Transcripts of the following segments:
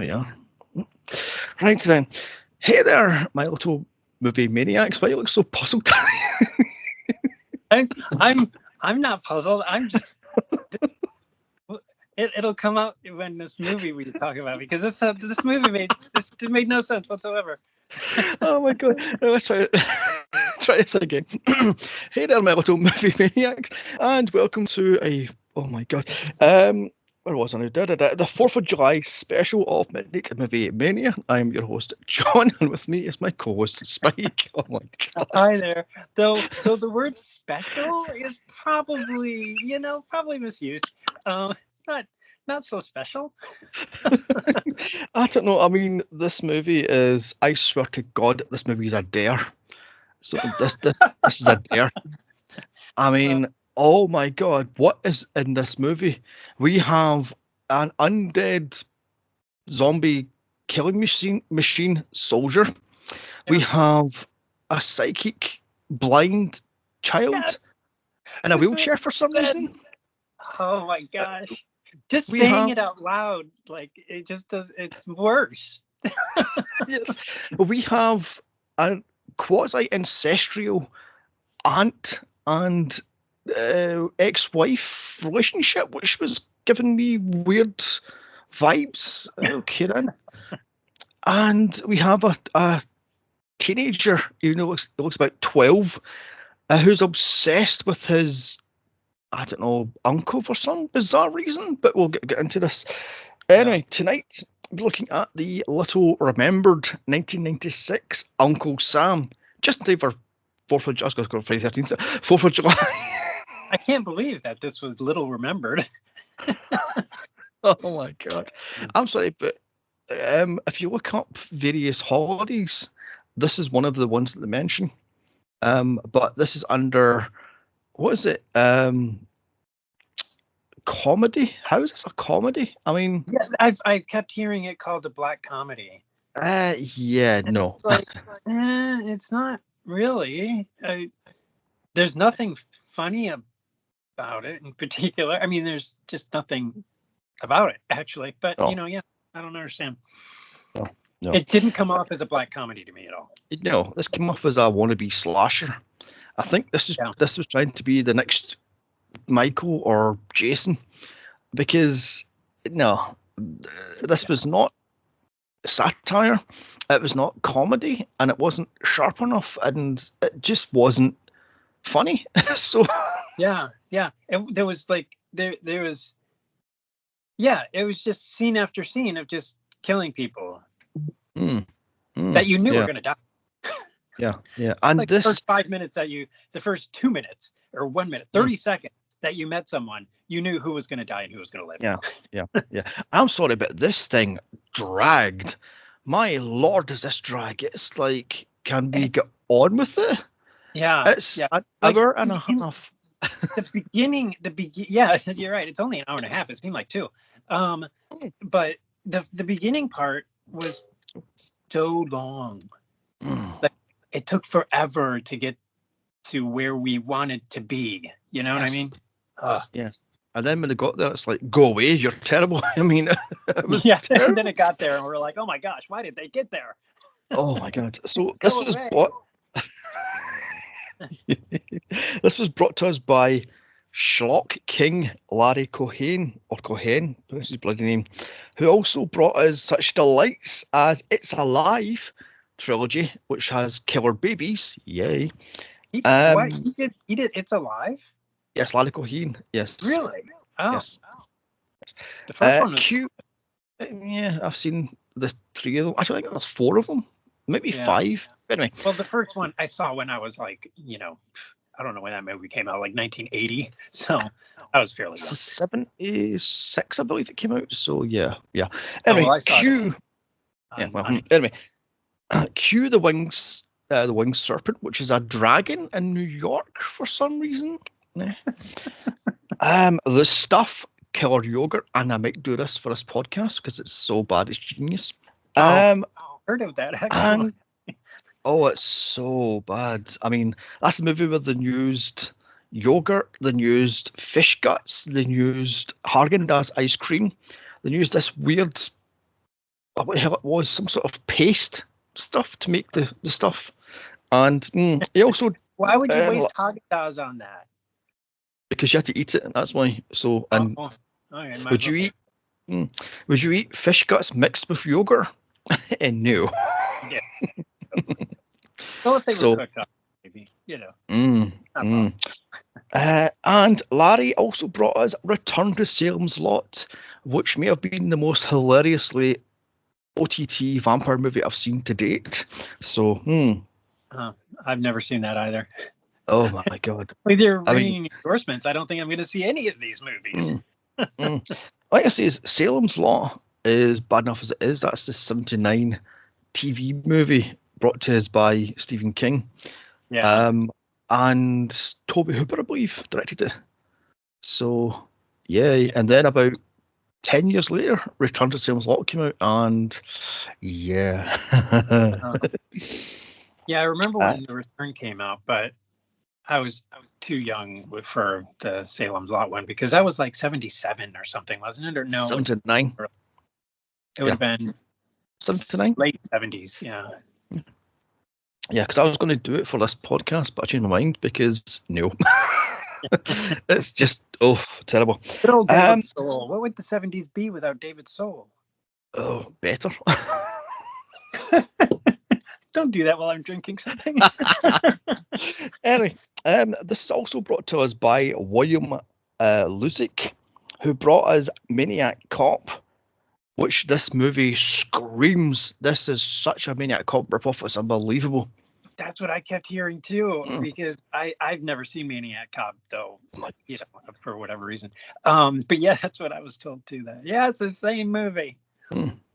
we are. Right then. Hey there, my little movie maniacs. Why you look so puzzled? I'm not puzzled. I'm just. It'll come out when this movie we talk about, because this movie made no sense whatsoever. Oh my god! No, let's try it. Try this again. Hey there, my little movie maniacs, and welcome to a. Oh my god. Where was I now? The 4th of July special of Midnight Movie Mania. I'm your host, John, and with me is my co-host, Spike. Oh my god. Hi there. Though the word special is probably misused. Not so special. I don't know. I mean, this movie is. I swear to God, this movie is a dare. So this is a dare. I mean, oh my God, what is in this movie? We have an undead zombie killing machine soldier. We have a psychic blind child in a wheelchair for some reason. Oh my gosh. Just saying it out loud, like, it just does. It's worse. Yes. We have a quasi-ancestral aunt and ex-wife relationship, which was giving me weird vibes. Okay then. And we have a teenager, looks about 12, who's obsessed with his, I don't know, uncle for some bizarre reason, but we'll get into this. Anyway, tonight we're looking at the little remembered 1996 Uncle Sam, just in time for 4th of July. I was going to go Friday 13th, 4th of July. I can't believe that this was little remembered. Oh my God. I'm sorry, but if you look up various holidays, this is one of the ones that they mention. But this is under... What is it? Comedy? How is this a comedy? I mean, yeah, I kept hearing it called a black comedy. Yeah, no. It's like, it's not really. There's nothing funny about it in particular. I mean, there's just nothing about it actually. But I don't understand. No. It didn't come off as a black comedy to me at all. No, this came off as a wannabe slasher. I think this was trying to be the next Michael or Jason, because this was not satire, it was not comedy, and it wasn't sharp enough, and it just wasn't funny. So there was it was just scene after scene of just killing people that you knew were going to die. Yeah. And like this, the first 5 minutes the first 2 minutes or 1 minute, 30 seconds that you met someone, you knew who was going to die and who was going to live. Yeah. I'm sorry, but this thing dragged. My Lord, does this drag? It's like, can we get on with it? Yeah. It's an hour and a half. You're right. It's only an hour and a half. It seemed like 2. But the beginning part was so long. Like, it took forever to get to where we wanted to be. You know what I mean? Yes. And then when they got there, it's like, go away, you're terrible. I mean, terrible. And then it got there, and we're like, oh my gosh, why did they get there? Oh my God. So this was what? This was brought to us by Shlock King Larry Cohen, that's his bloody name, who also brought us such delights as It's Alive trilogy, which has killer babies. Yay. He did It's Alive? Yes, Larry Cohen. Yes. Really? Oh. Yes. The first one was cute. Yeah, I've seen the 3 of them. Actually, I think there's 4 of them. Maybe 5. But anyway. Well, the first one I saw when I was like, I don't know when that movie came out, like 1980. So I was fairly young. 76, I believe it came out. So yeah. Anyway, Q. Anyway, Q the winged serpent, which is a dragon in New York for some reason. The Stuff, killer yogurt, and I might do this for this podcast because it's so bad, it's genius. Heard of that actually. It's so bad. I mean, that's the movie where they used yogurt, they used fish guts, they used Haagen-Dazs ice cream, they used this weird what the hell it was, some sort of paste stuff to make the stuff. And he also, Why would you waste Haagen-Dazs on that? because you had to eat it, that's why. So, and Okay, would you eat? Would you eat fish guts mixed with yogurt? And no. Yeah. Well, if they So, were cooked up, maybe, and Larry also brought us Return to Salem's Lot, which may have been the most hilariously OTT vampire movie I've seen to date. So, I've never seen that either. Oh my God. With your ringing endorsements, I don't think I'm going to see any of these movies. Like I say, Salem's Lot is bad enough as it is. That's the 1979 TV movie brought to us by Stephen King. Yeah. And Toby Hooper, I believe, directed it. So, yeah. And then about 10 years later, Return to Salem's Lot came out, and yeah. Yeah, I remember when The Return came out, but I was too young for the Salem's Lot one, because that was like 77 or something, wasn't it? Or no? 79. It would have been 79? Late 70s, yeah. Yeah, because I was going to do it for this podcast, but I changed my mind because no. It's just, terrible. Good old David Soul. What would the 70s be without David Soul? Oh, better. Don't do that while I'm drinking something. Anyway, this is also brought to us by William Lusick, who brought us Maniac Cop, which this movie screams. This is such a Maniac Cop ripoff. It's unbelievable. That's what I kept hearing too, because I've never seen Maniac Cop though, for whatever reason. But yeah, that's what I was told too. That it's the same movie.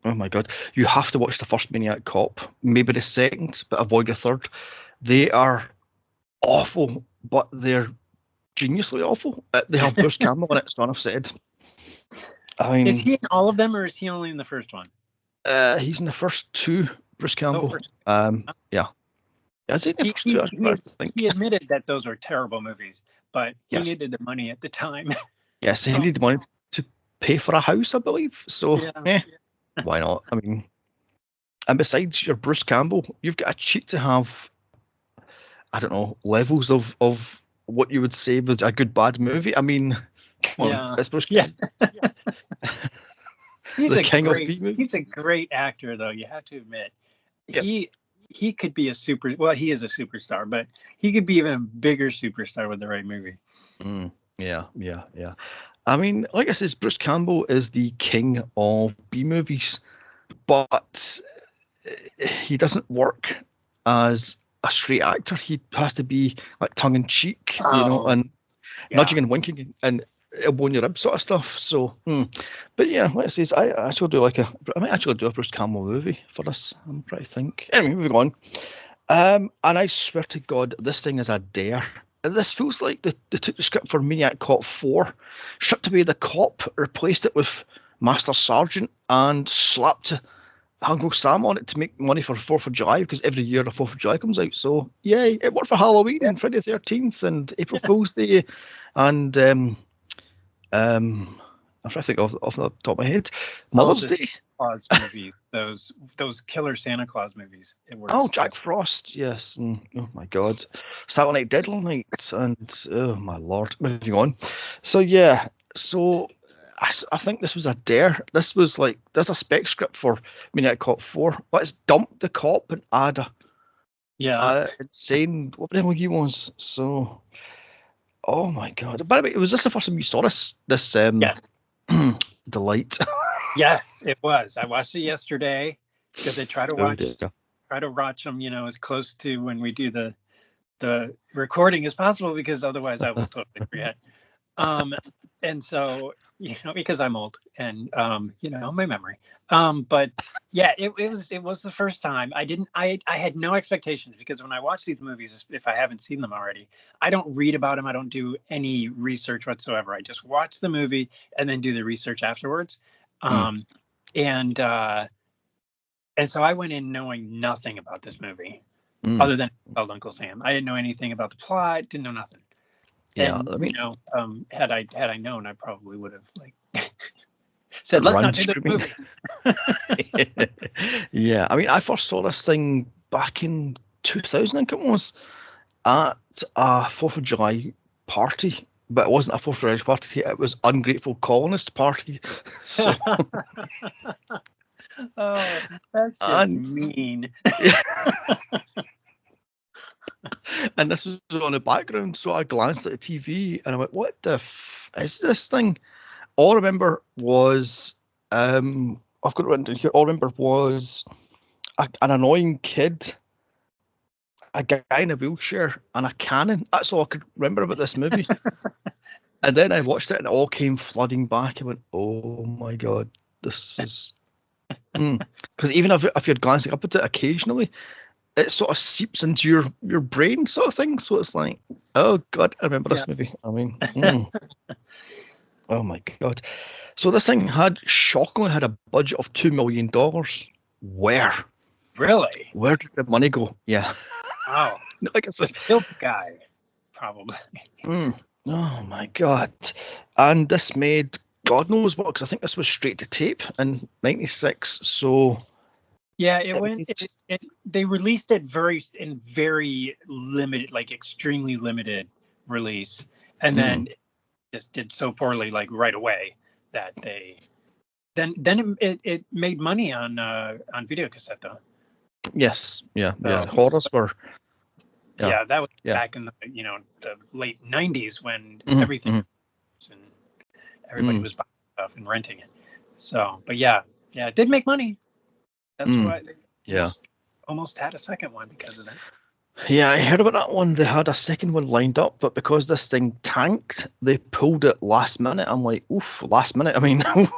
Oh my God, you have to watch the first Maniac Cop, maybe the second, but avoid the third. They are awful, but they're geniusly awful. They have Bruce Campbell in it, so enough said. I mean, is he in all of them, or is he only in the first one? He's in the first two, Bruce Campbell. Yeah. Is he in the first two? I think. He admitted that those were terrible movies, but he needed the money at the time. Yes, he needed money to pay for a house, I believe. So, why not? I mean, and besides your Bruce Campbell, you've got a cheat to have, I don't know, levels of what you would say was a good bad movie. I mean, come on, it's Bruce Campbell. He's a great actor, though. You have to admit, he could be he is a superstar, but he could be even a bigger superstar with the right movie. Yeah. I mean, like I said, Bruce Campbell is the king of B movies, but he doesn't work as a straight actor. He has to be like tongue in cheek, and nudging and winking and elbowing your ribs sort of stuff. So, but yeah, like I say, I might actually do a Bruce Campbell movie for this. I'm trying to think. Anyway, moving on. And I swear to God, this thing is a dare. This feels like they took the script for Maniac Cop 4, stripped away the cop, replaced it with Master Sergeant, and slapped Uncle Sam on it to make money for 4th of July, because every year the 4th of July comes out. So, yay, it worked for Halloween and Friday the 13th and April Fool's Day. And I'm trying to think off the top of my head. Mother's Day. Claus movies, those killer Santa Claus movies. Jack Frost, yes. Oh my God, Saturday Night Deadly Night, and oh my Lord. Moving on. So yeah, I think this was a dare. This was like, there's a spec script for Maniac Cop 4. Let's dump the cop and add insane what the hell he was. So, oh my God. By the way, was this the first time you saw this yes. Delight? Yes, it was. I watched it yesterday because I try to watch them, as close to when we do the recording as possible, because otherwise I will totally forget. And so, because I'm old and my memory. But yeah, it was the first time. I had no expectations, because when I watch these movies, if I haven't seen them already, I don't read about them. I don't do any research whatsoever. I just watch the movie and then do the research afterwards. And so I went in knowing nothing about this movie, other than Uncle Sam. I didn't know anything about the plot, didn't know nothing. Yeah, and, had I known, I probably would have Said, let's run not do this screaming. movie. Yeah, I mean, I first saw this thing back in 2000, I think it was, at a 4th of July party. But it wasn't a 4th of July party, it was Ungrateful Colonist party. So, Oh, that's just and, mean. and this was on the background, so I glanced at the TV and I went, what the is this thing? All I remember was, I've got it written down here, all I remember was an annoying kid, a guy in a wheelchair, and a cannon. That's all I could remember about this movie. And then I watched it and it all came flooding back. I went, oh my God, this is... Because even if you're glancing up at it occasionally, it sort of seeps into your brain sort of thing. So it's like, oh God, I remember this movie. I mean, oh my God. So this thing shockingly had a budget of $2 million. Where? Really? Where did the money go? Yeah. Wow. I guess The Silk guy, probably. Oh my God. And this made God knows what, because I think this was straight to tape in '96. So yeah, they released it very limited, like extremely limited release, and then it just did so poorly, like right away, that it made money on video cassette though. Yes, yeah. Horrors were. Yeah, that was back in the late '90s when everything and everybody was buying stuff and renting it. So, but yeah, it did make money. That's why they almost had a second one because of that. Yeah, I heard about that one. They had a second one lined up, but because this thing tanked, they pulled it last minute. I'm like, oof, last minute. I mean, I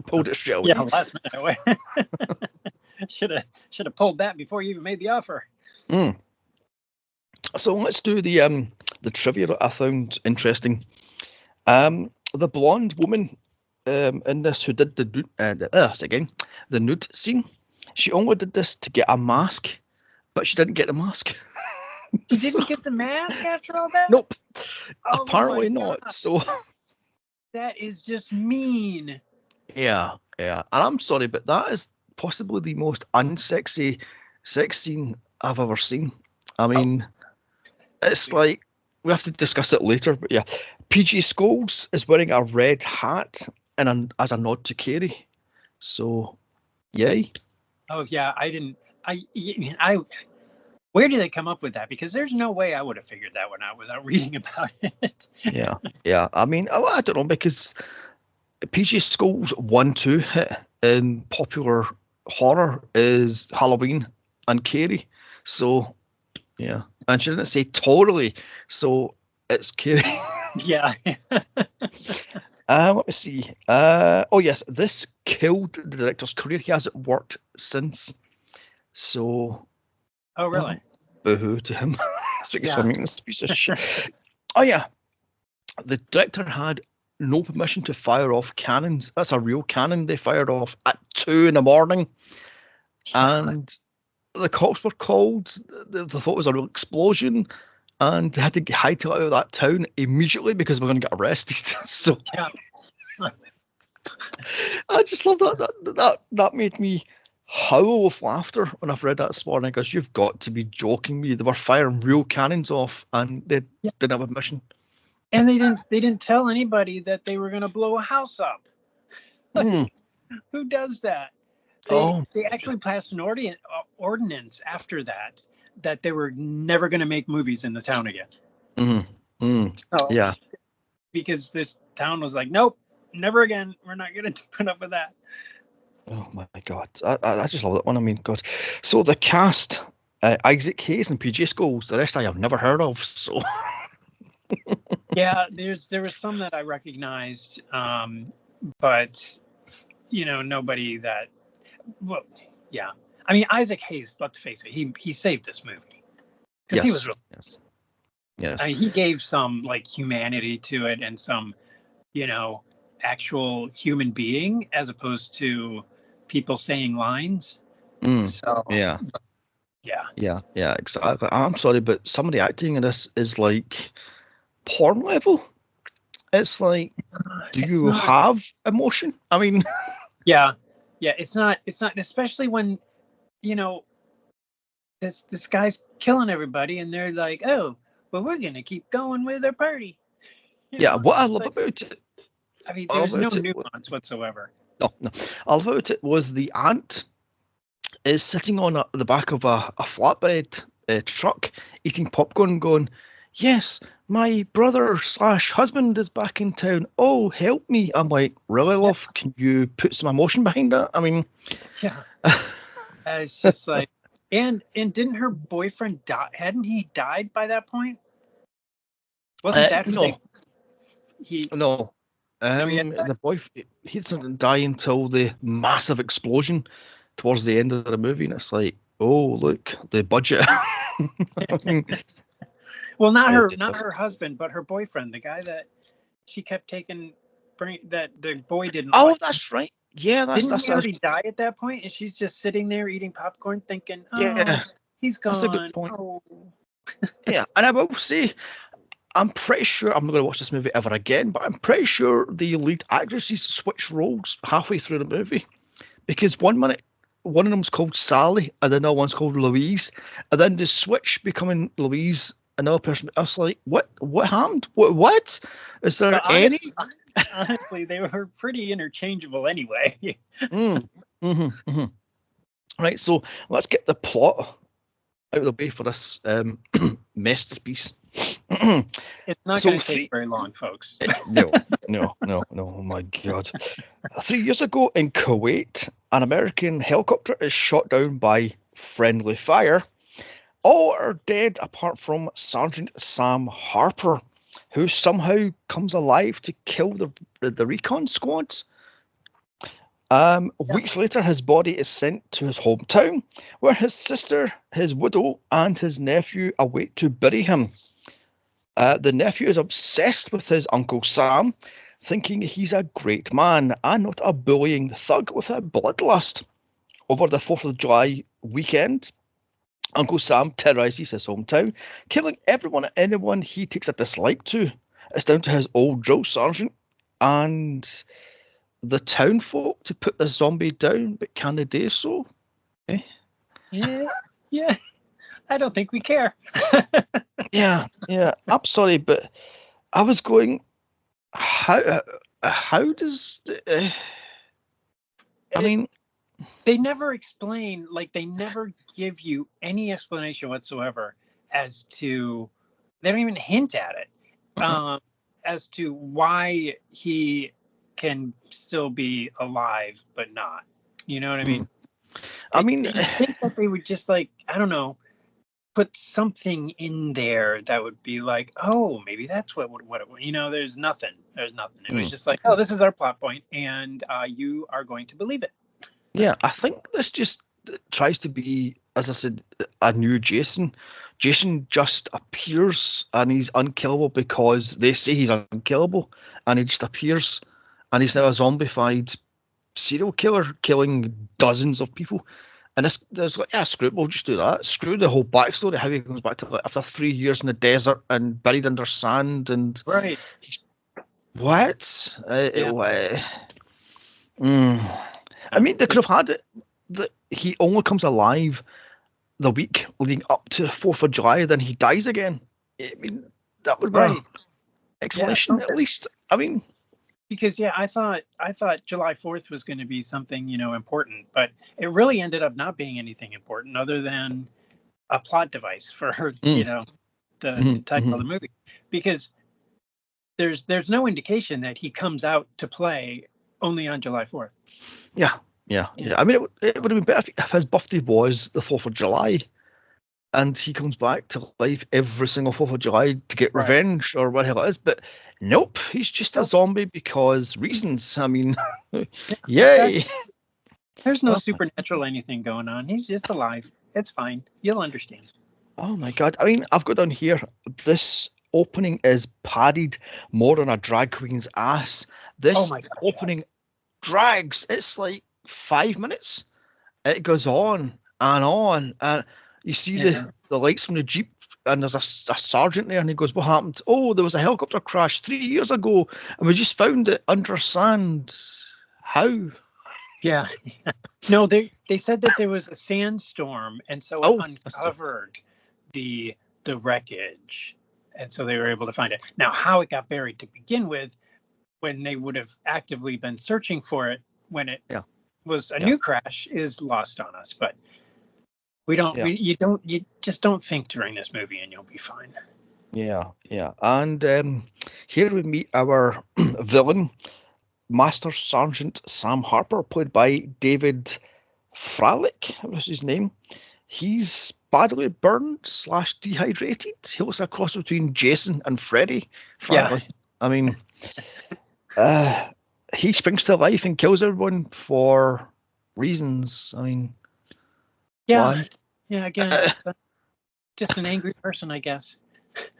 pulled it straight away. Yeah, last minute away. Should have pulled that before you even made the offer. So let's do the trivia that I found interesting. The blonde woman in this who did the nude scene, she only did this to get a mask, but she didn't get the mask. She didn't get the mask after all that? Nope. Oh, apparently not. So that is just mean. Yeah. And I'm sorry, but that is possibly the most unsexy sex scene I've ever seen. I mean, it's like, we have to discuss it later, but yeah. PG Scholes is wearing a red hat as a nod to Carrie. So, yay. Oh yeah, where did they come up with that? Because there's no way I would have figured that one out without reading about it. Yeah. I mean, I don't know, because PG Scholes' 1-2 hit in popular horror is Halloween and Carrie. So, yeah. And she didn't say totally, so it's Carrie. Yeah. Let me see. Oh yes, this killed the director's career. He hasn't worked since. So. Oh really? Boo-hoo to him. This piece of shit. Oh yeah. The director had no permission to fire off cannons. That's a real cannon they fired off at 2 a.m. And the cops were called. They thought it was a real explosion. And they had to hightail out of that town immediately because we're going to get arrested. So I just love that. That made me howl with laughter when I've read that this morning, because you've got to be joking me. They were firing real cannons off and they didn't have a mission. And they didn't tell anybody that they were going to blow a house up. Who does that? They actually passed an ordinance after that they were never going to make movies in the town again. So, yeah. Because this town was like, nope, never again. We're not going to put up with that. Oh my God. I just love that one. I mean, God. So the cast, Isaac Hayes and PG Scholes, the rest I have never heard of. So. Yeah, there was some that I recognized, but nobody that. Well, yeah. I mean, Isaac Hayes. Let's face it, he saved this movie because he was really. Yes. I mean, he gave some like humanity to it and some, actual human being as opposed to people saying lines. So, yeah, exactly. I'm sorry, but some of the acting in this is like porn level. It's like, do you have emotion? I mean, Yeah, yeah. It's not, especially when, you know, this guy's killing everybody, and they're like, oh, well, we're gonna keep going with our party. You Yeah, know, what I love like, about it, I mean, I love there's no about it, nuance whatsoever. no, no, I love about it was the aunt is sitting on the back of a flatbed truck, eating popcorn, going, "Yes, my brother slash husband is back in town. Oh, help me!" I'm like, "Really, Yeah, love? Can you put some emotion behind that?" I mean, yeah. It's just like, and didn't her boyfriend die? Hadn't he died by that point? Wasn't that who no, he? no. No, he had died? The boy, he doesn't die until the massive explosion towards the end of the movie, and it's like, oh, look, the budget. I mean, Well, not her, it not was. her husband, but her boyfriend, the guy that she kept taking, that the boy didn't Oh, like. that's right. Yeah, Didn't he that's already die at that point? And she's just sitting there eating popcorn, thinking, "Oh, yeah, he's that's a good gone." point. Oh, Yeah, and I will say, I'm pretty sure I'm not going to watch this movie ever again, but I'm pretty sure the lead actresses switch roles halfway through the movie because one minute one of them's called Sally and the other one's called Louise, and then they switch becoming Louise. Another person. I was like, what happened? What? Is there but any? honestly, they were pretty interchangeable anyway. Mm, Right, so let's get the plot out of the way for this masterpiece. It's not So going to take very long, folks. no, no. Oh my God. 3 years ago in Kuwait, an American helicopter is shot down by friendly fire. All are dead apart from Sergeant Sam Harper, who somehow comes alive to kill the recon squad. Yeah. Weeks later, his body is sent to his hometown, where his sister, his widow, and his nephew await to bury him. The nephew is obsessed with his Uncle Sam, thinking he's a great man and not a bullying thug with a bloodlust. Over the 4th of July weekend, Uncle Sam terrorizes his hometown, killing everyone and anyone he takes a dislike to. It's down to his old drill sergeant and the town folk to put the zombie down, but can they do so? Eh? Yeah, yeah. I don't think we care. Yeah. I'm sorry, but I was going, how does I mean, They never explain, like, they never give you any explanation whatsoever as to, they don't even hint at it, as to why he can still be alive but not. You know what I mean? I mean, You think that they would just, like, I don't know, put something in there that would be like, oh, maybe that's what it, you know, there's nothing. There's nothing. It was just like, oh, this is our plot point, and you are going to believe it. yeah, I think this just tries to be, as I said, a new Jason. Jason just appears and he's unkillable because they say he's unkillable, and he just appears, and he's now a zombified serial killer killing dozens of people. And there's like, yeah, screw it, we'll just do that. Screw the whole backstory, how he comes back to after 3 years in the desert and buried under sand and Right. what? Yeah. I mean, they could have had it that he only comes alive the week leading up to the 4th of July, then he dies again. I mean, that would be Right. an explanation at least. I mean, because I thought July 4th was going to be something, you know, important, but it really ended up not being anything important other than a plot device for you know, the title of the movie, because there's no indication that he comes out to play only on July 4th. Yeah. I mean, it would have been better if his birthday was the 4th of July and he comes back to life every single 4th of July to get revenge or what the hell it is. But nope, he's just a zombie because reasons. I mean, yay. Exactly. There's no supernatural anything going on. He's just alive. It's fine. You'll understand. Oh my God. I mean, I've got down here, this opening is padded more than a drag queen's ass. This opening drags. It's like 5 minutes. It goes on, and you see the lights from the Jeep, and there's a sergeant there, and he goes, "What happened?" "Oh, there was a helicopter crash 3 years ago, and we just found it under sand." How? Yeah. No, they said that there was a sandstorm, and so it uncovered the wreckage, and so they were able to find it. Now, how it got buried to begin with, when they would have actively been searching for it when it was a new crash, is lost on us. But we don't. You just don't think during this movie, and you'll be fine. Yeah. And here we meet our villain, Master Sergeant Sam Harper, played by David Fralick. What was his name? He's badly burned / dehydrated. He looks a cross between Jason and Freddy, frankly. Yeah. I mean, he springs to life and kills everyone for reasons. I mean, why? Yeah, again, just an angry person, I guess.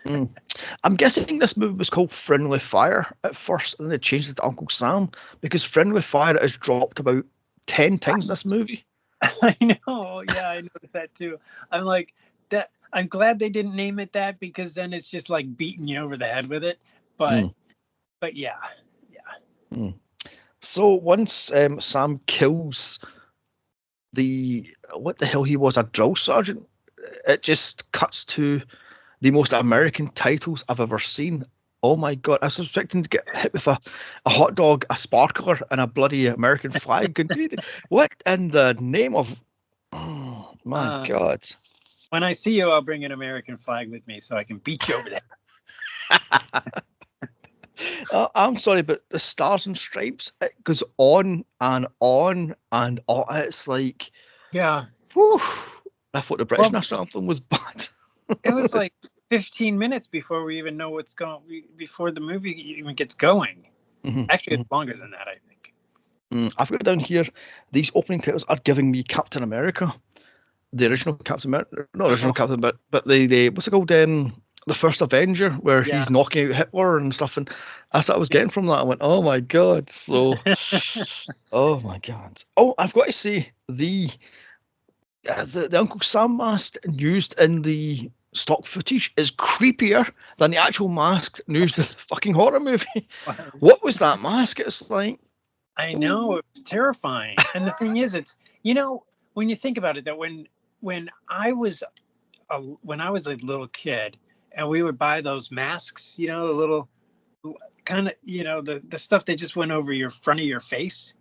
I'm guessing this movie was called Friendly Fire at first, and they changed it to Uncle Sam, because Friendly Fire is dropped about 10 times in this movie. I know. Yeah, I noticed that too. I'm like, that. I'm glad they didn't name it that, because then it's just like beating you over the head with it. But yeah. So once Sam kills what the hell he was, a drill sergeant, it just cuts to the most American titles I've ever seen. Oh my God, I was expecting to get hit with a hot dog, a sparkler, and a bloody American flag. What in the name of... Oh my God. When I see you, I'll bring an American flag with me so I can beat you over there. I'm sorry, but the Stars and Stripes, it goes on and on and on. It's like... Yeah. Whew, I thought the British national anthem was bad. It was like 15 minutes before we even know what's going, before the movie even gets going. Actually, it's longer than that, I think. I've got down here, these opening titles are giving me Captain America, the original Captain America, not original Captain, but the what's it called, the first Avenger, where he's knocking out Hitler and stuff, and that's what I was getting from that. I went, oh my God, so, oh my God. Oh, I've got to say, the Uncle Sam mask used in the stock footage is creepier than the actual mask used in the fucking horror movie. What was that mask? It's like... I know, it was terrifying. And the thing is, it's, when you think about it, that when I was a little kid, and we would buy those masks, the little kind of, the stuff that just went over your front of your face.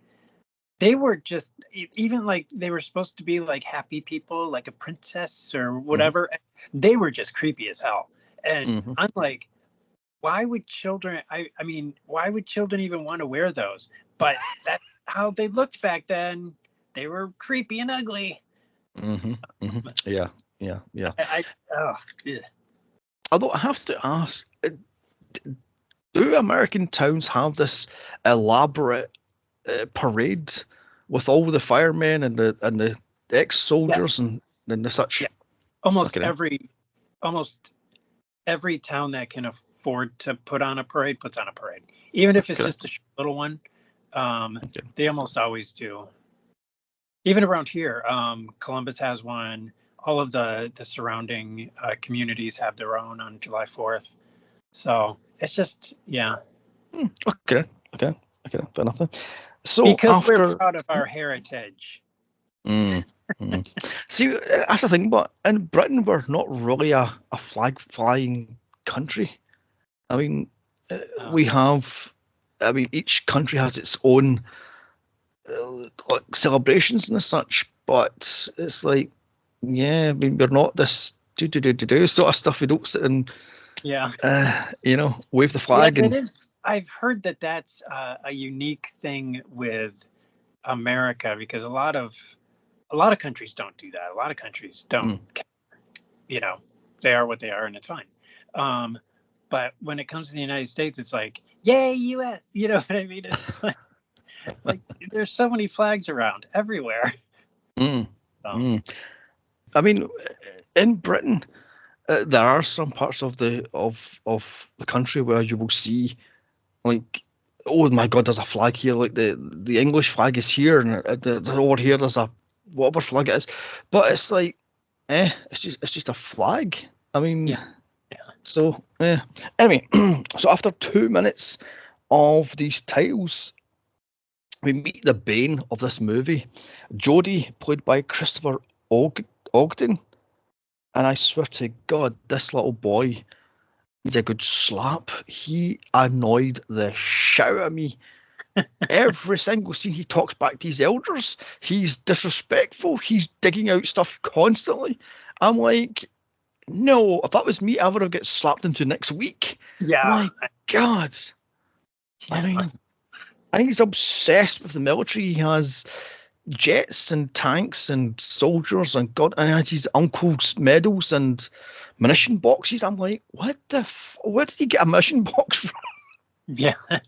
They were just, even like, they were supposed to be like happy people, like a princess or whatever. They were just creepy as hell. And I'm like, why would children, why would children even want to wear those? But that's how they looked back then. They were creepy and ugly. Yeah. Yeah. Although I have to ask, do American towns have this elaborate parade with all the firemen and the ex-soldiers and the such? Yeah. Almost every town that can afford to put on a parade puts on a parade, even if it's just a little one. They almost always do. Even around here, Columbus has one. All of the surrounding communities have their own on July 4th. So it's just, Okay, fair enough then. So because we're proud of our heritage. See, that's the thing, but in Britain, we're not really a flag-flying country. I mean, we have... each country has its own celebrations and such, but it's like, we're not this sort of stuff. We don't sit and wave the flag. I've heard that that's a unique thing with America, because a lot of countries don't do that. A lot of countries don't. They are what they are, and it's fine. But when it comes to the United States, it's like, yay, U.S. You know what I mean? It's like there's so many flags around everywhere. I mean, in Britain, there are some parts of the country where you will see, like, oh my God, there's a flag here. Like the English flag is here, and over here there's a whatever flag it is. But it's like, it's just a flag. I mean, so anyway, so after 2 minutes of these titles, we meet the bane of this movie, Jodie, played by Christopher Ogden. And I swear to God, this little boy needs a good slap. He annoyed the shit out of me. Every single scene he talks back to his elders, he's disrespectful, he's digging out stuff constantly. I'm like, no, if that was me, I would have got slapped into next week. Yeah. My God. Yeah. I mean, I think he's obsessed with the military. He has jets and tanks and soldiers and God, and he has his uncle's medals and munition boxes. I'm like, what the? Where did he get a munition box from? Yeah. I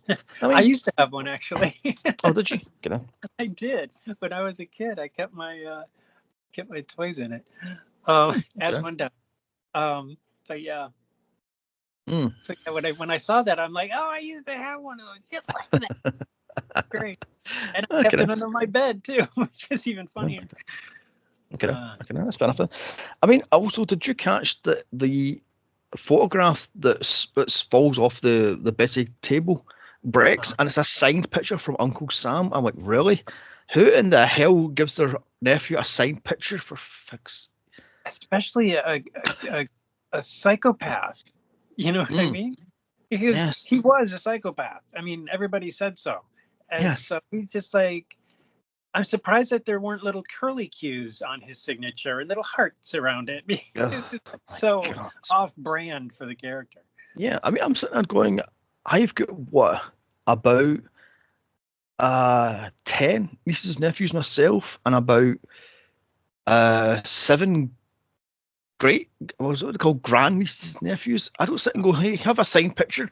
mean, I used to have one actually. Oh, did you? Get in. I did. When I was a kid, I kept my toys in it. As one does. But yeah. So yeah, when I saw that, I'm like, oh, I used to have one of those just like that. Great. And I kept it under my bed too, which is even funnier. Okay, that's fair enough. I mean, also, did you catch the photograph that falls off the Betty table breaks, and it's a signed picture from Uncle Sam? I'm like, really? Who in the hell gives their nephew a signed picture for fix? Especially a psychopath. You know what I mean? Because he was a psychopath. I mean, everybody said so. And so he's just like, I'm surprised that there weren't little curly cues on his signature and little hearts around it. It's so off-brand for the character. Yeah, I mean, I'm sitting there going, I've got what, about 10 nieces, nephews myself, and about 7 what they call grand nieces, nephews. I don't sit and go, hey, have a signed picture.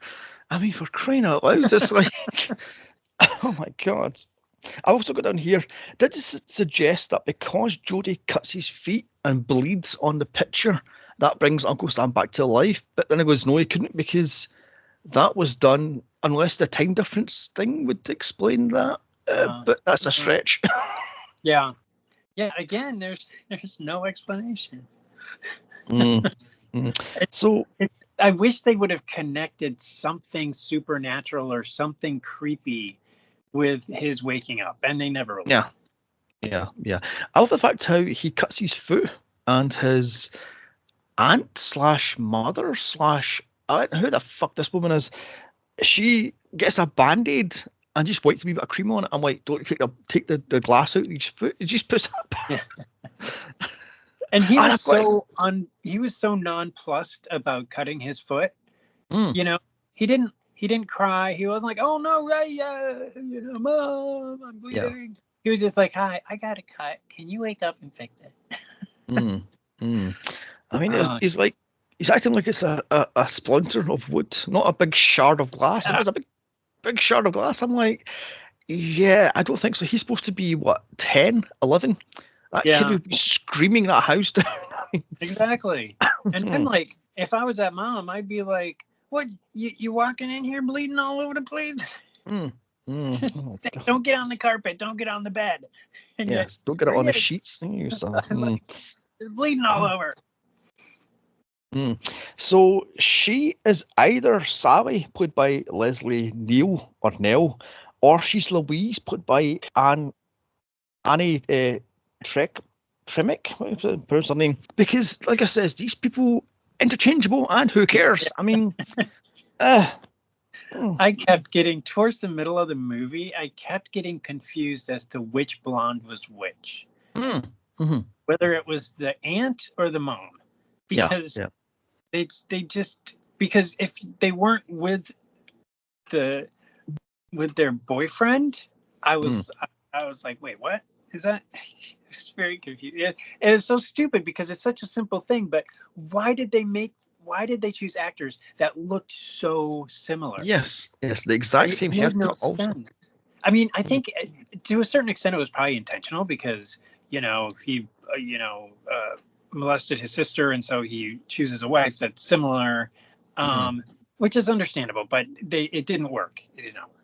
I mean, for crying out loud, it's like, oh my God. I also got down here, did this suggest that because Jodie cuts his feet and bleeds on the picture, that brings Uncle Sam back to life? But then it goes, no, he couldn't, because that was done, unless the time difference thing would explain that. But that's a stretch. Yeah. Again, there's no explanation. So I wish they would have connected something supernatural or something creepy with his waking up, and they never will. Yeah. I love the fact how he cuts his foot, and his aunt / mother / I don't know who the fuck this woman is. She gets a band-aid and just wipes a wee bit of cream on it. I'm like, don't take the glass out of his foot. He just puts it up. Yeah. And he was so nonplussed about cutting his foot. You know, he didn't cry. He wasn't like, oh no, Mom, I'm bleeding. Yeah. He was just like, hi, I got a cut. Can you wake up and fix it? I mean, he's acting like it's a splinter of wood, not a big shard of glass. It was a big shard of glass. I'm like, yeah, I don't think so. He's supposed to be, what, 10, 11? That kid would be screaming that house down. Exactly. And I'm like, if I was that mom, I'd be like, what, you walking in here bleeding all over the place? Don't get on the carpet. Don't get on the bed. And yes, don't get it on the sheets. Like, bleeding all over. So she is either Sally, played by Leslie Neal or Nell, or she's Louise, played by Annie Tremick, what is pronounce her name? Because, like I says, these people interchangeable, and who cares? I mean, I kept getting towards the middle of the movie. I kept getting confused as to which blonde was which, whether it was the aunt or the mom, because they just, because if they weren't with their boyfriend, I was like, wait, what is that? It's very confusing. It was so stupid because it's such a simple thing, but why did they choose actors that looked so similar? Yes, the exact same haircut. No sense. I mean, I think to a certain extent it was probably intentional because, he molested his sister, and so he chooses a wife that's similar, which is understandable, but it didn't work. It did not work.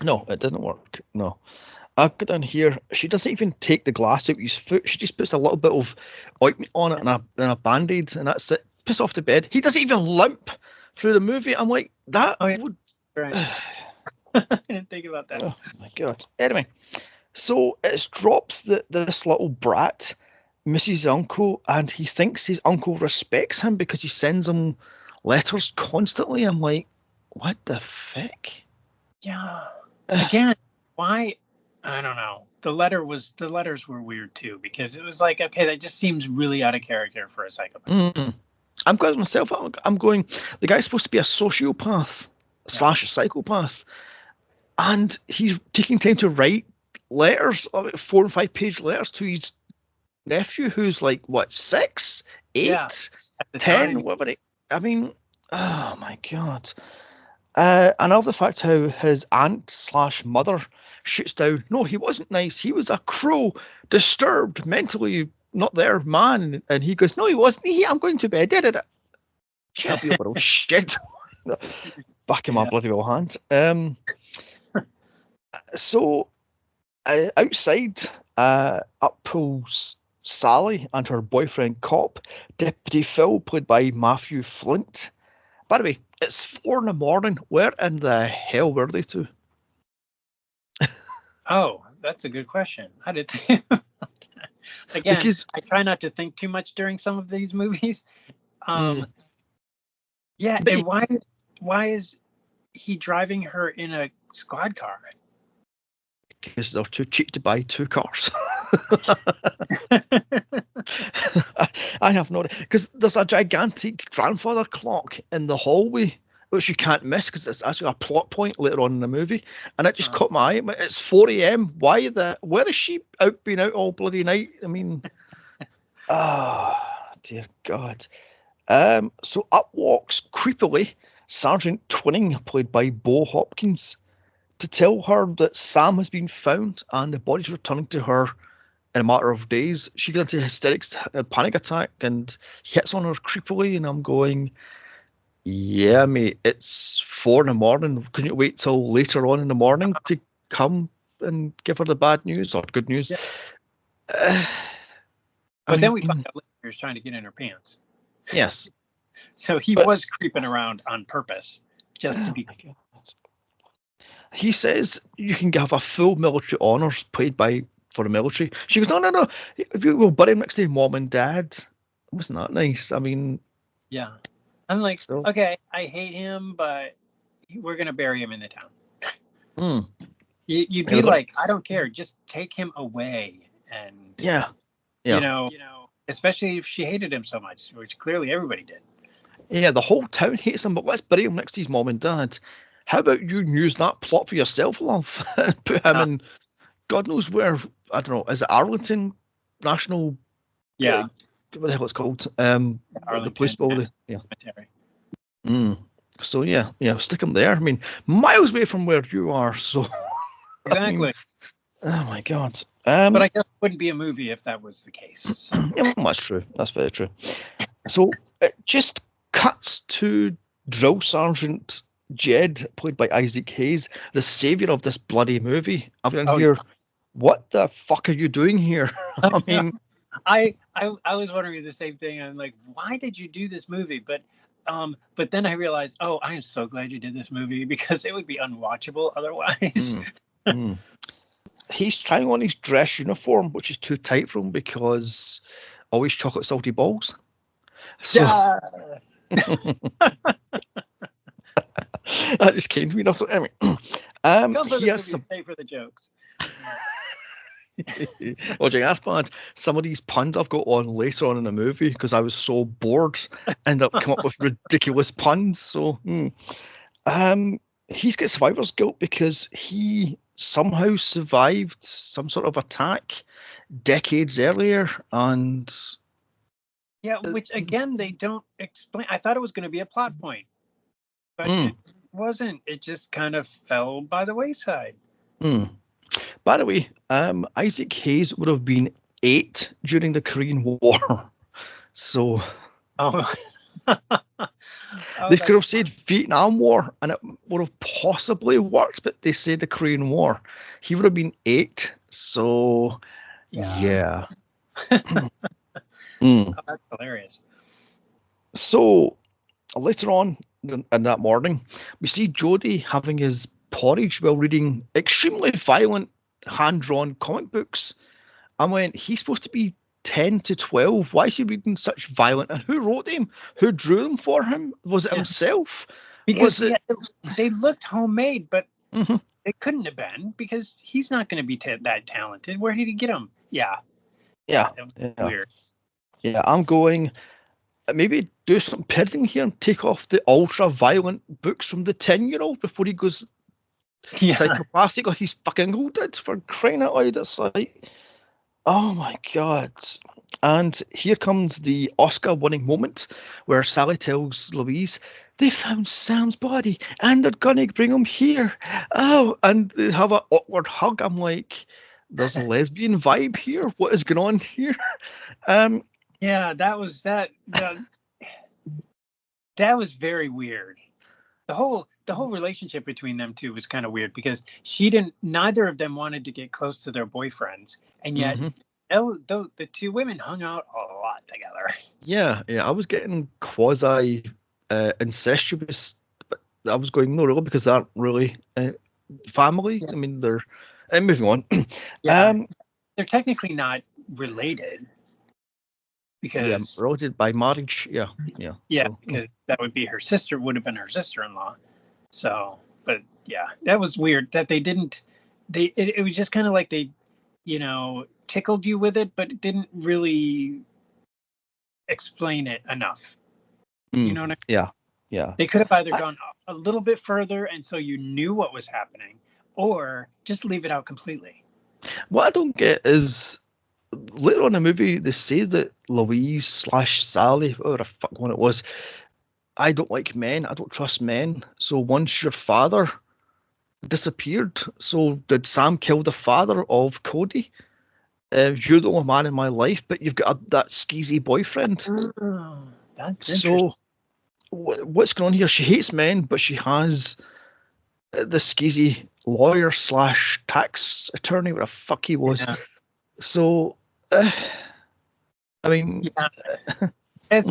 No, it didn't work. No. I've got down here, she doesn't even take the glass out of his foot. She just puts a little bit of ointment on it and a band-aid, and that's it. Piss off to bed. He doesn't even limp through the movie. I'm like, that would... Right. I didn't think about that. Oh my god. Anyway, so it's dropped that this little brat misses his uncle, and he thinks his uncle respects him because he sends him letters constantly. I'm like, what the fuck? Yeah. Again, why? I don't know. The letters were weird too, because it was like, okay, that just seems really out of character for a psychopath. I'm going myself. I'm going. The guy's supposed to be a sociopath slash psychopath, and he's taking time to write letters, 4 and 5 page letters to his nephew, who's like what, 6, 8, Yeah, at the 10, time. whatever. I mean, oh my god. Another fact how his aunt slash mother shoots down. No, he wasn't nice. He was a crow, disturbed, mentally not there man. And he goes, no, he wasn't. I'm going to bed. Shut up, you little shit. Back in my bloody well hand. So outside, up pulls Sally and her boyfriend cop, Deputy Phil, played by Matthew Flint. By the way, it's 4 a.m. Where in the hell were they to? Oh, that's a good question. I didn't think about that. Again, because I try not to think too much during some of these movies. Yeah, and why is he driving her in a squad car? Because they're too cheap to buy 2 cars. I have no idea. Because there's a gigantic grandfather clock in the hallway, which you can't miss because it's actually a plot point later on in the movie. And it just caught my eye. It's 4 a.m. Where is she been out all bloody night? I mean, dear God. So up walks creepily Sergeant Twinning, played by Bo Hopkins, to tell her that Sam has been found and the body's returning to her in a matter of days. She gets into hysterics, a panic attack, and hits on her creepily. And I'm going, yeah, mate, it's 4 a.m. Couldn't you wait till later on in the morning to come and give her the bad news or good news? Yeah. But then we found out later he was trying to get in her pants. Yes. So he was creeping around on purpose, just to be. He says you can have a full military honours paid for the military. She goes, no. We'll bury him next to Mom and Dad. Wasn't that nice? I mean, yeah. I'm like, okay, I hate him, but we're gonna bury him in the town. You'd be like, I don't care, just take him away, and you know, especially if she hated him so much, which clearly everybody did. Yeah, the whole town hates him, but let's bury him next to his mom and dad. How about you use that plot for yourself, love? Put him in God knows where. I don't know. Is it Arlington National? Yeah. What the hell it's called? Arlington, the police building. Yeah. So yeah, stick him there. I mean, miles away from where you are. So exactly. I mean, oh my God. But I guess it wouldn't be a movie if that was the case. So. Yeah, that's true. That's very true. So it just cuts to Drill Sergeant Jed, played by Isaac Hayes, the savior of this bloody movie. I'm going here. What the fuck are you doing here? I mean, I was wondering the same thing. I'm like, why did you do this movie? But then I realized, I am so glad you did this movie because it would be unwatchable otherwise. He's trying on his dress uniform, which is too tight for him because always chocolate salty balls. So, that just came to me. Anyway, come for the movie, stay for the jokes. Well, that's bad. Some of these puns I've got on later on in the movie because I was so bored, end up coming up with ridiculous puns. So, he's got survivor's guilt because he somehow survived some sort of attack decades earlier, and which again they don't explain. I thought it was going to be a plot point, but it wasn't. It just kind of fell by the wayside. By the way, Isaac Hayes would have been 8 during the Korean War. So they could have said Vietnam War and it would have possibly worked, but they said the Korean War. He would have been 8. So yeah. That's hilarious. So later on in that morning, we see Jody having his porridge while reading extremely violent hand-drawn comic books. I went, he's supposed to be 10 to 12. Why is he reading such violent? And who wrote them? Who drew them for him? Was it himself? Because Was it? they looked homemade, but Mhm. it couldn't have been, because he's not going to be that talented. Where did he get them? Yeah. Yeah. Weird. Yeah, I'm going. Maybe do some piddling here and take off the ultra-violent books from the 10-year-old before he goes psychopathic like he's fucking old did, for crying out loud. It's like, oh my god. And here comes the Oscar-winning moment where Sally tells Louise, they found Sam's body and they're gonna bring him here. Oh, and they have an awkward hug. I'm like, there's a lesbian vibe here. What is going on here? Yeah, that was very weird. The whole relationship between them two was kind of weird, because neither of them wanted to get close to their boyfriends, and yet the two women hung out a lot together. Yeah, I was getting quasi incestuous, but I was going, no, really, because they aren't really family. I mean, they're moving on. They're technically not related, because related by marriage. Yeah. So, because that would have been her sister-in-law. So, but yeah, that was weird that they didn't. It was just kind of like they, tickled you with it, but didn't really explain it enough. You know what I mean? Yeah. They could have either gone a little bit further, and so you knew what was happening, or just leave it out completely. What I don't get is, later on in the movie, they say that Louise/Sally, whatever the fuck one it was, I don't like men, I don't trust men. So once your father disappeared, so did Sam kill the father of Cody? You're the only man in my life, but you've got that skeezy boyfriend. Oh, that's interesting. So what's going on here? She hates men, but she has the skeezy lawyer/tax attorney, what the fuck he was. Yeah. So, I mean, there's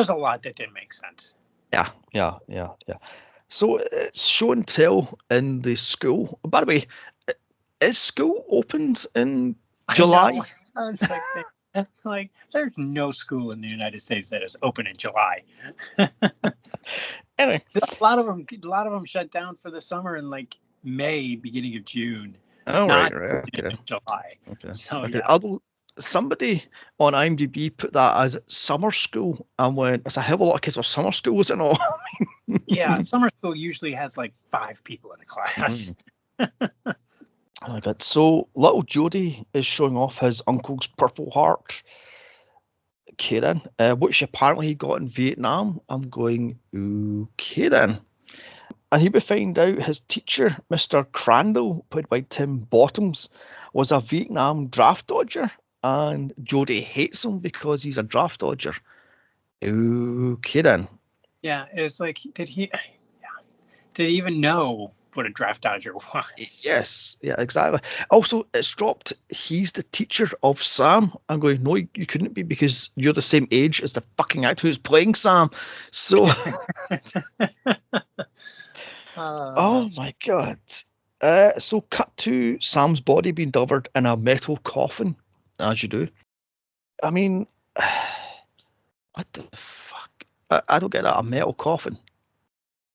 a lot that didn't make sense. Yeah. So it's show and tell in the school. By the way, is school opened in July? I was like, there's no school in the United States that is open in July. Anyway, a lot of them shut down for the summer in like May, beginning of June. Oh, right. Okay. July. Okay. So yeah. Although somebody on IMDb put that as summer school, and went, it's a hell of a lot of kids for summer school, is it not? Yeah, summer school usually has like 5 people in a class. Oh my god. So little Jody is showing off his uncle's Purple Heart, okay then, which apparently he got in Vietnam. I'm going, okay then. And he would find out his teacher, Mr. Crandall, played by Tim Bottoms, was a Vietnam draft dodger, and Jody hates him because he's a draft dodger. Okay then. Yeah, it was like, did he even know what a draft dodger was? Yes, yeah, exactly. Also, it's dropped, he's the teacher of Sam. I'm going, no, you couldn't be, because you're the same age as the fucking actor who's playing Sam. So... oh my god. So cut to Sam's body being delivered in a metal coffin, as you do. I mean, what the fuck? I don't get that, a metal coffin.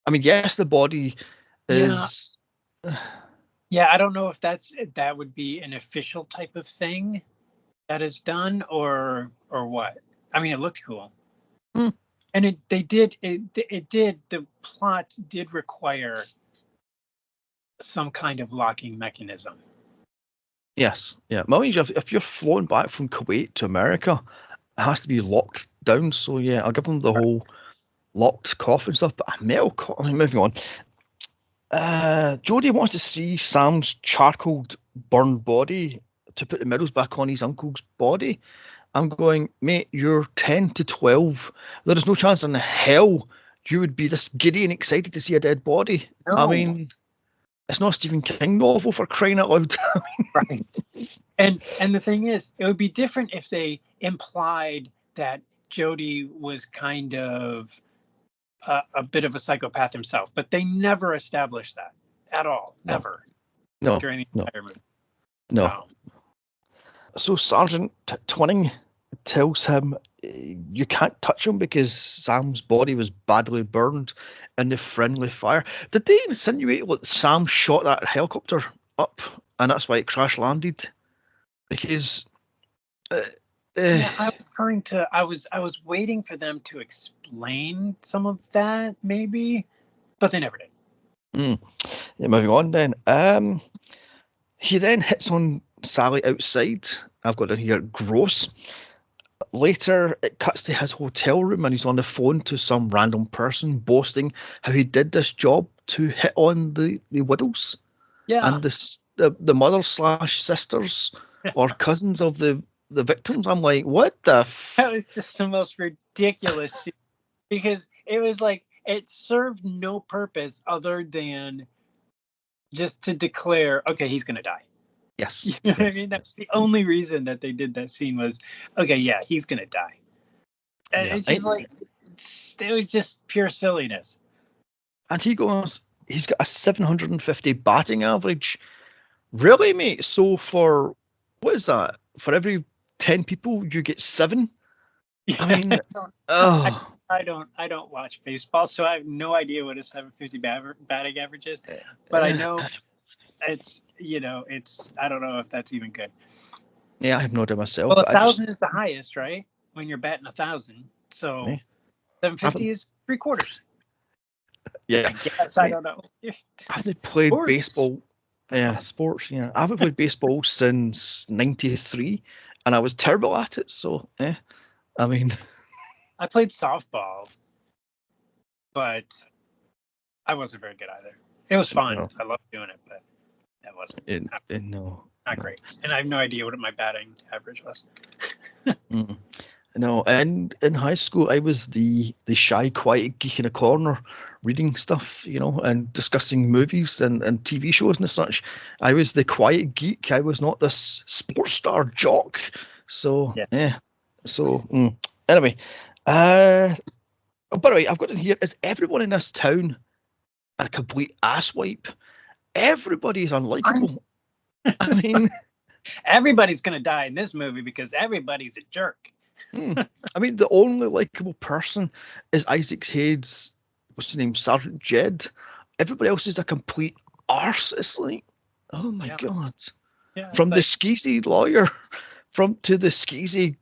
I mean, yes, the body is... Yeah, I don't know if that would be an official type of thing that is done, or what. I mean, it looked cool. And the plot did require some kind of locking mechanism. Yes, yeah. Well, if you're flown back from Kuwait to America, it has to be locked down. So yeah, I'll give them the whole locked coffin stuff. But a metal coffin. I mean, moving on. Jody wants to see Sam's charcoaled, burned body to put the medals back on his uncle's body. I'm going, mate, you're 10 to 12. There is no chance in hell you would be this giddy and excited to see a dead body. No. I mean, it's not a Stephen King novel, for crying out loud. Right. And the thing is, it would be different if they implied that Jody was kind of a bit of a psychopath himself, but they never established that at all, No. ever, No. during the No. entire movie. No. So Sergeant Twinning tells him you can't touch him because Sam's body was badly burned in the friendly fire. Did they insinuate that Sam shot that helicopter up and that's why it crash landed? Because Yeah, I was waiting for them to explain some of that, maybe, but they never did. Yeah, moving on then. He then hits on Sally outside. I've got in here gross. Later, it cuts to his hotel room and he's on the phone to some random person boasting how he did this job to hit on the widows and the mother/sisters or cousins of the victims. I'm like, what the? That was just the most ridiculous scene, because it was like it served no purpose other than just to declare, okay, he's gonna die. Yes. You know what I mean? That's the only reason that they did that scene was, okay, yeah, he's gonna die. And it's just like it was just pure silliness. And he goes, he's got a 750 batting average. Really, mate? So for what is that? For every 10 people, you get 7. Yeah, I mean, I don't watch baseball, so I have no idea what a 750 batting average is. But I know it's I don't know if that's even good. Yeah, I have no idea myself. Well, 1,000 is the highest, right? When you're batting 1,000, so 750 is 3/4. Yeah. I guess I don't know. I haven't played baseball. Yeah, sports. Yeah, I haven't played baseball since '93, and I was terrible at it. So, I mean, I played softball, but I wasn't very good either. It was fun. I loved doing it, but that wasn't not great. And I have no idea what my batting average was. No, and in high school, I was the shy, quiet geek in a corner, reading stuff, and discussing movies and TV shows and such. I was the quiet geek. I was not this sports star jock. So, anyway. By the way, I've got in here, is everyone in this town a complete asswipe? Everybody's unlikable. I mean... Everybody's going to die in this movie because everybody's a jerk. I mean, the only likable person is Isaac Hayes, what's his name, Sergeant Jed. Everybody else is a complete arse. It's like, oh my God. Yeah, from the skeezy lawyer, to the skeezy,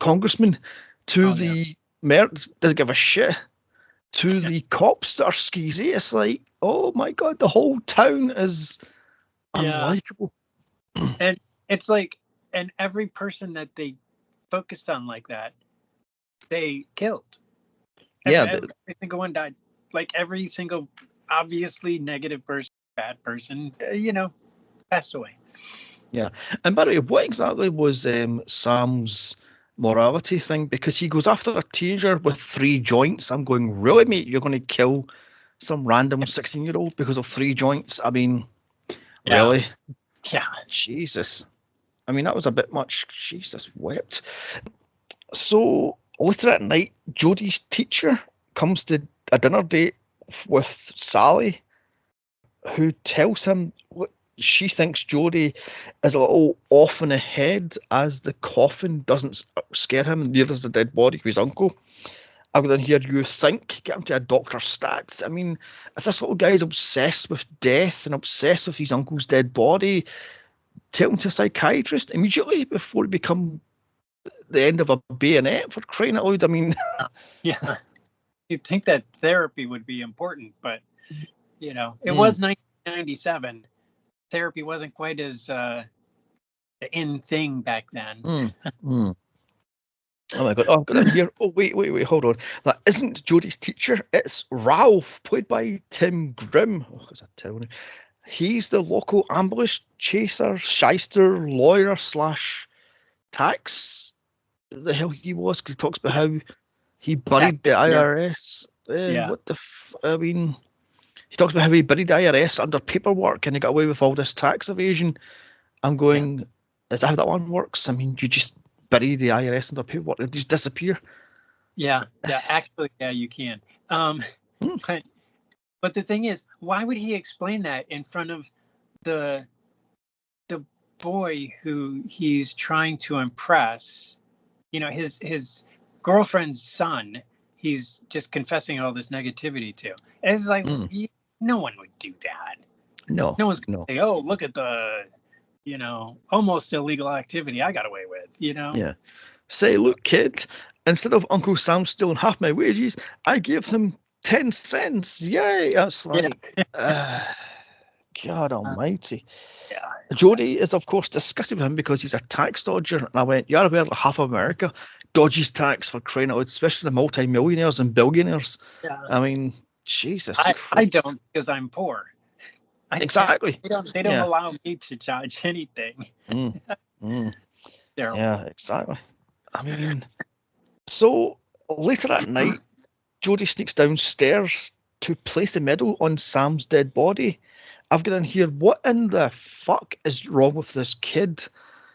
congressman, to the mayor doesn't give a shit, to the cops that are skeezy. It's like, oh my God, the whole town is unlikable. And it's like, and every person that they focused on like that, they killed. Every single one died. Like every single obviously negative person, bad person, passed away. Yeah. And by the way, what exactly was Sam's morality thing? Because he goes after a teenager with 3 joints. I'm going, really, mate? You're going to kill some random 16-year-old because of 3 joints? I mean, really? Yeah. Jesus. I mean, that was a bit much. Jesus wept. So later at night, Jodie's teacher comes to a dinner date with Sally, who tells him she thinks Jodie is a little off in the head as the coffin doesn't scare him, neither does the dead body of his uncle. I've got in here, you think, get him to a doctor's stats. I mean, if this little guy is obsessed with death and obsessed with his uncle's dead body, take him to a psychiatrist immediately before it become the end of a bayonet, for crying out loud. I mean... Yeah. You'd think that therapy would be important, but, it was 1997. Therapy wasn't quite as the in thing back then. Oh my God! Oh, I've got it here. Oh wait, hold on. That isn't Jodie's teacher. It's Ralph, played by Tim Grimm. Oh, that's a terrible name. He's the local ambush chaser, shyster, lawyer / tax. The hell he was, because he talks about how he buried the IRS. What the? I mean, he talks about how he buried the IRS under paperwork and he got away with all this tax evasion. I'm going, is that how that one works? I mean, you just bury the IRS under paperwork and just disappear. Yeah. Actually, yeah, you can. But the thing is, why would he explain that in front of the boy who he's trying to impress? You know, his girlfriend's son. He's just confessing all this negativity to. And it's like, no one would do that. No. No one's gonna say, "Oh, look at the, almost illegal activity I got away with." Yeah. Say, look, kid, instead of Uncle Sam stealing half my wages, I gave him 10 cents. Yay! That's like, God almighty. Yeah. Jodie is, of course, disgusted with him because he's a tax dodger. And I went, you're aware that half of America dodges tax for crying out, especially the multi-millionaires and billionaires. Yeah. I mean, Jesus I don't, because I'm poor. Exactly. They don't allow me to charge anything. Yeah, exactly. I mean, so later at night, Jodie sneaks downstairs to place a medal on Sam's dead body. I've got in here, what in the fuck is wrong with this kid?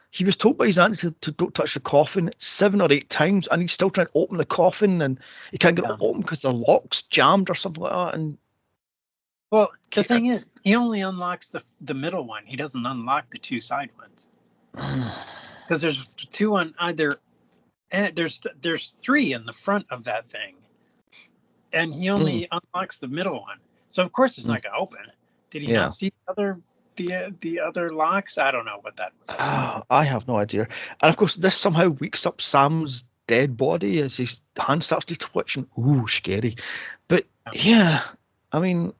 He was told by his auntie to don't touch the coffin 7 or 8 times, and he's still trying to open the coffin, and he can't get it open because the lock's jammed or something like that. And well, the thing is, he only unlocks the middle one. He doesn't unlock the 2 side ones. Because there's 2 on either, and there's 3 in the front of that thing, and he only unlocks the middle one. So of course it's not going to open. Did he not see the other locks? I don't know what that was. I have no idea. And of course, this somehow wakes up Sam's dead body as his hand starts to twitch, and ooh, scary. But yeah, I mean,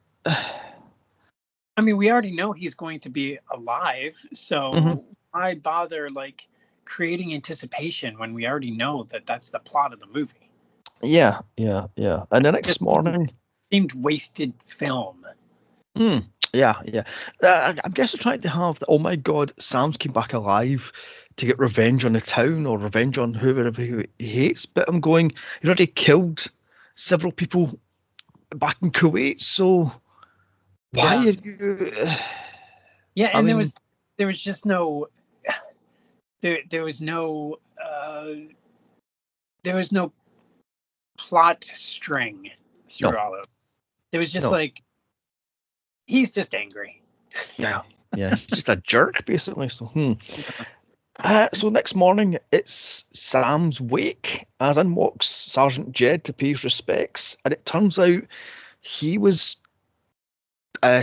we already know he's going to be alive, so why bother creating anticipation when we already know that that's the plot of the movie? Yeah. And the next morning seemed wasted film. Yeah. I guess they're trying to have the, oh my god, Sam's came back alive to get revenge on the town or revenge on whoever he hates. But I'm going, he already killed several people back in Kuwait, so why are you? And there was just no. There was no plot string through all of it. It was just he's just angry. Yeah, he's just a jerk basically. So so next morning it's Sam's wake, as in walks Sergeant Jed to pay his respects, and it turns out he was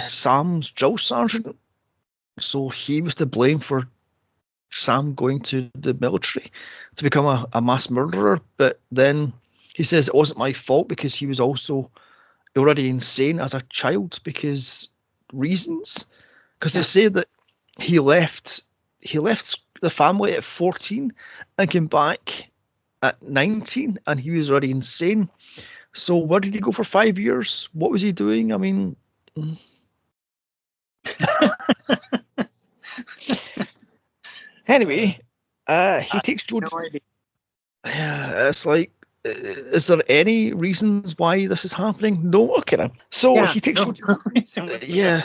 Sam's drill sergeant, so he was to blame for Sam going to the military to become a mass murderer. But then he says it wasn't my fault because he was also already insane as a child because they say that he left the family at 14 and came back at 19 and he was already insane. So where did he go for 5 years? What was he doing? I mean, anyway, he takes Jodie. It's like, is there any reasons why this is happening? No. Okay then. So he takes Jodie.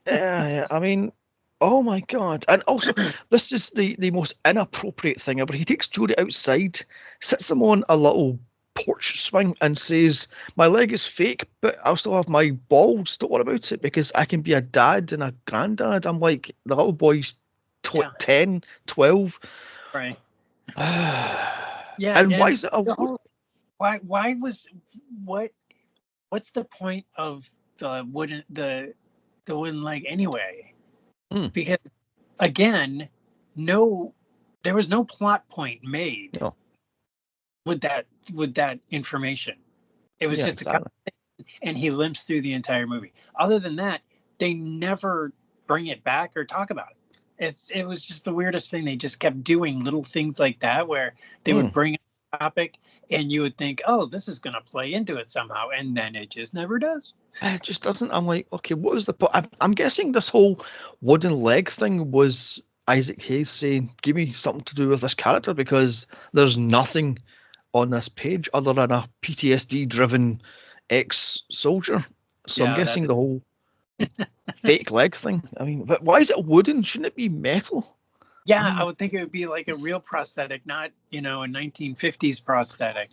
Yeah. I mean, oh my god. And also, this is the most inappropriate thing ever. He takes Jodie outside, sits him on a little porch swing and says, my leg is fake, but I'll still have my balls. Don't worry about it because I can be a dad and a granddad. I'm like, the little boy's 10, 12. Right. And why is it what's the point of the wooden leg anyway? Because again, there was no plot point made with that information. It was just a and he limps through the entire movie. Other than that, they never bring it back or talk about it. It was just the weirdest thing. They just kept doing little things like that where they would bring up a topic and you would think, oh, this is going to play into it somehow. And then it just never does. It just doesn't. I'm like, okay, what was the point? I'm guessing this whole wooden leg thing was Isaac Hayes saying, give me something to do with this character because there's nothing on this page other than a PTSD-driven ex-soldier. So I'm guessing the whole fake leg thing. I mean, but why is it wooden? Shouldn't it be metal? Yeah, I would think it would be like a real prosthetic, not, a 1950s prosthetic.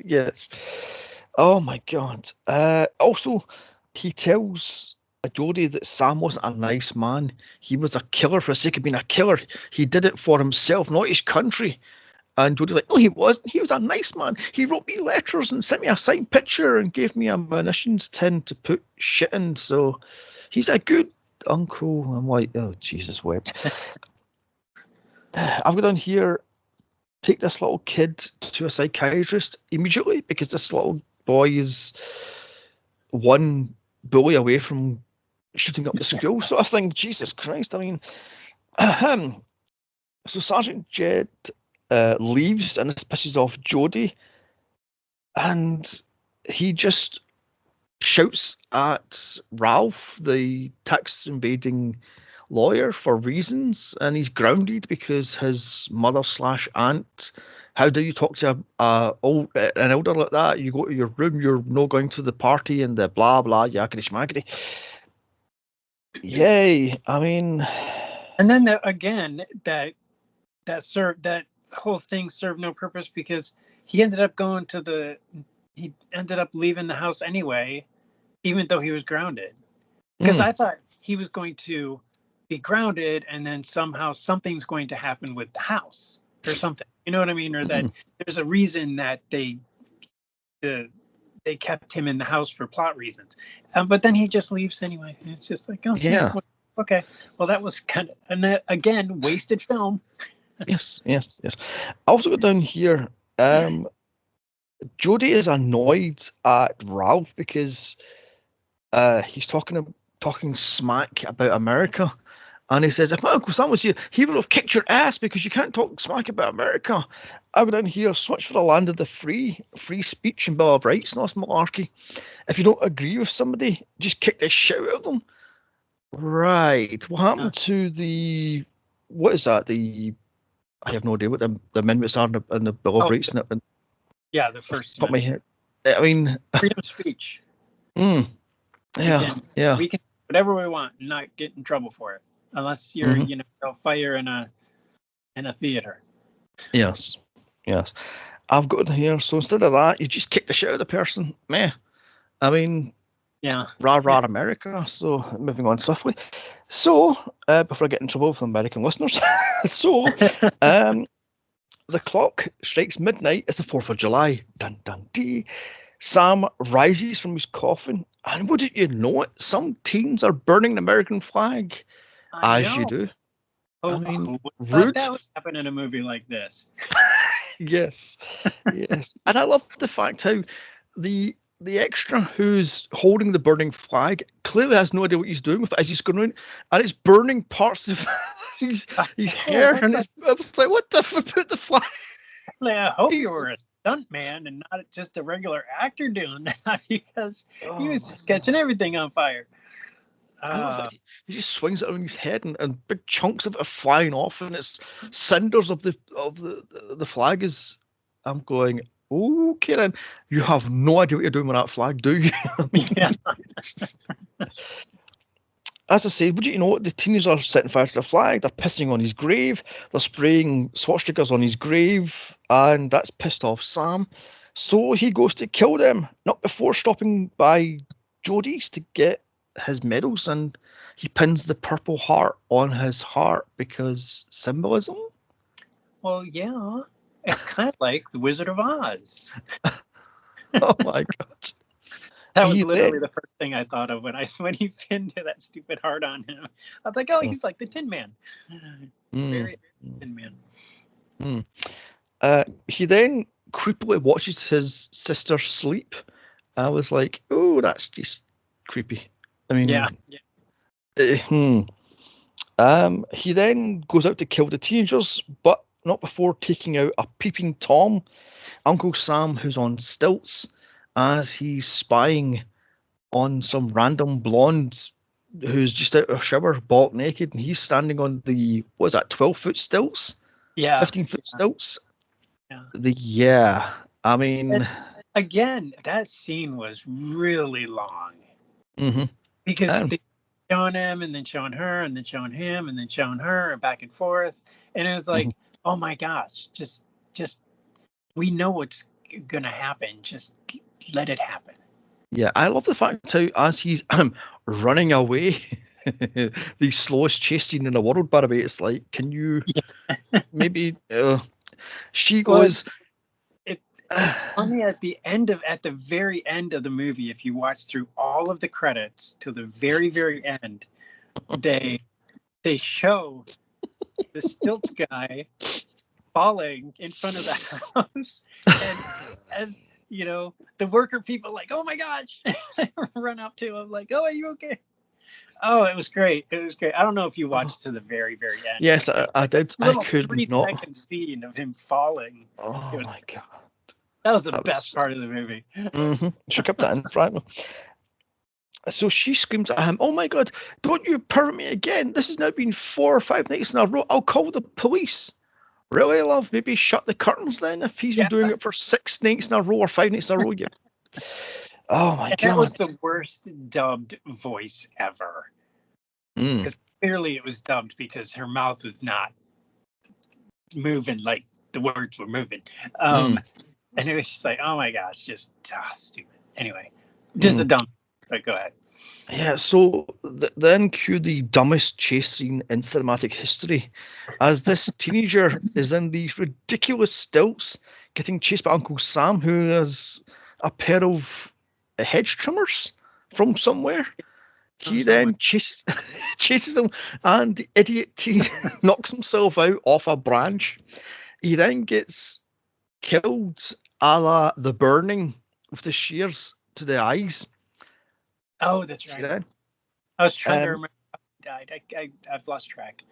Yes. Oh my God. Also, he tells Jodie that Sam wasn't a nice man. He was a killer for the sake of being a killer. He did it for himself, not his country. And Jodie's like, no, he wasn't. He was a nice man. He wrote me letters and sent me a signed picture and gave me a munitions tin to put shit in. So he's a good uncle. I'm like, oh, Jesus wept. I've got on here, take this little kid to a psychiatrist immediately because this little boy is one bully away from shooting up the school sort of thing. Jesus Christ. I mean, so Sergeant Jed leaves and this pisses off Jodie, and he just shouts at Ralph, the tax invading lawyer, for reasons, and he's grounded because his mother slash aunt. How do you talk to an elder like that? You go to your room, you're not going to the party, and the blah blah yakety schmackety. Yay! I mean, and then again, that whole thing served no purpose because he ended up leaving the house anyway, even though he was grounded. Because I thought he was going to be grounded and then somehow something's going to happen with the house or something. You know what I mean? Or that there's a reason that they kept him in the house for plot reasons. But then he just leaves anyway. And it's just like, oh, yeah. Okay. Well, that was kind of, and again, wasted film. Yes. I also got down here, Jodie is annoyed at Ralph because he's talking smack about America. And he says, if my Uncle Sam was here, he would have kicked your ass because you can't talk smack about America. I would down here, switch for the land of the free speech and Bill of Rights, not malarkey. If you don't agree with somebody, just kick the shit out of them. Right. What happened to the, what is that? I have no idea what the amendments are in the Bill of Rights. Yeah, the first. Top of my head. I mean, freedom of speech. Yeah. We can do whatever we want and not get in trouble for it, unless you're, a fire in a theater. Yes. I've got it here. So instead of that, you just kick the shit out of the person. Meh. I mean, rah America. So moving on swiftly. So before I get in trouble with American listeners, so the clock strikes midnight. It's the 4th of July. Dun dun dee. Sam rises from his coffin, and wouldn't you know it, some teens are burning the American flag, as you do. I mean, rude. That would happen in a movie like this. Yes. And I love the fact how the extra who's holding the burning flag clearly has no idea what he's doing with it as he's going around, and it's burning parts of his hair, and I was like, what the fuck, put the flag? I hope you were a stunt man and not just a regular actor doing that, because he was just catching everything on fire. He just swings it around his head, and big chunks of it are flying off, and it's cinders of the flag. I'm going, okay then, you have no idea what you're doing with that flag, do you? As I say, would you know what? The teenagers are setting fire to the flag, they're pissing on his grave, they're spraying swastikas on his grave, and that's pissed off Sam. So he goes to kill them, not before stopping by Jodie's to get his medals, and he pins the purple heart on his heart because symbolism. Well, yeah, it's kind of like the Wizard of Oz. Oh my God. That was literally the first thing I thought of when he pinned that stupid heart on him. I was like, oh, he's like the Tin Man. Very Tin Man. He then creepily watches his sister sleep. I was like, oh, that's just creepy. I mean, he then goes out to kill the teenagers, but not before taking out a peeping Tom, Uncle Sam, who's on stilts, as he's spying on some random blonde who's just out of a shower, balk naked, and he's standing on the, what is that, 12-foot stilts? 15-foot stilts? I mean... And again, that scene was really long. Because they showing him, and then showing her, and then showing him, and then showing her, and back and forth. And it was like, oh my gosh, just we know what's gonna happen. Just let it happen. Yeah, I love the fact how as he's running away, the slowest chase scene in the world, by the way, it's like, can you maybe she Well, goes it's funny at the very end of the movie, if you watch through all of the credits to the very, very end, they show the stilts guy falling in front of the house, and the worker people like, oh my gosh, run up to him like, oh, are you okay? Oh, it was great. It was great. I don't know if you watched to the very, very end. Yes, I did. I could 3-second scene of him falling. Oh my god, that was the best part of the movie. Should keep that in front. So she screams at him, oh my god, don't you pervert me again. This has now been 4 or 5 nights in a row. I'll call the police. Really, love? Maybe shut the curtains then if he's been doing it for 6 nights in a row or 5 nights in a row. Oh my god. That was the worst dubbed voice ever. Because clearly it was dubbed because her mouth was not moving like the words were moving. And it was just like, oh my gosh, just stupid. Anyway, just a dumb. But go ahead. Yeah, so then cue the dumbest chase scene in cinematic history, as this teenager is in these ridiculous stilts, getting chased by Uncle Sam, who has a pair of hedge trimmers from somewhere. He then chases him, and the idiot teen knocks himself out off a branch. He then gets killed a la The Burning with the shears to the eyes. Oh, that's right. I was trying to remember how he died. I've lost track.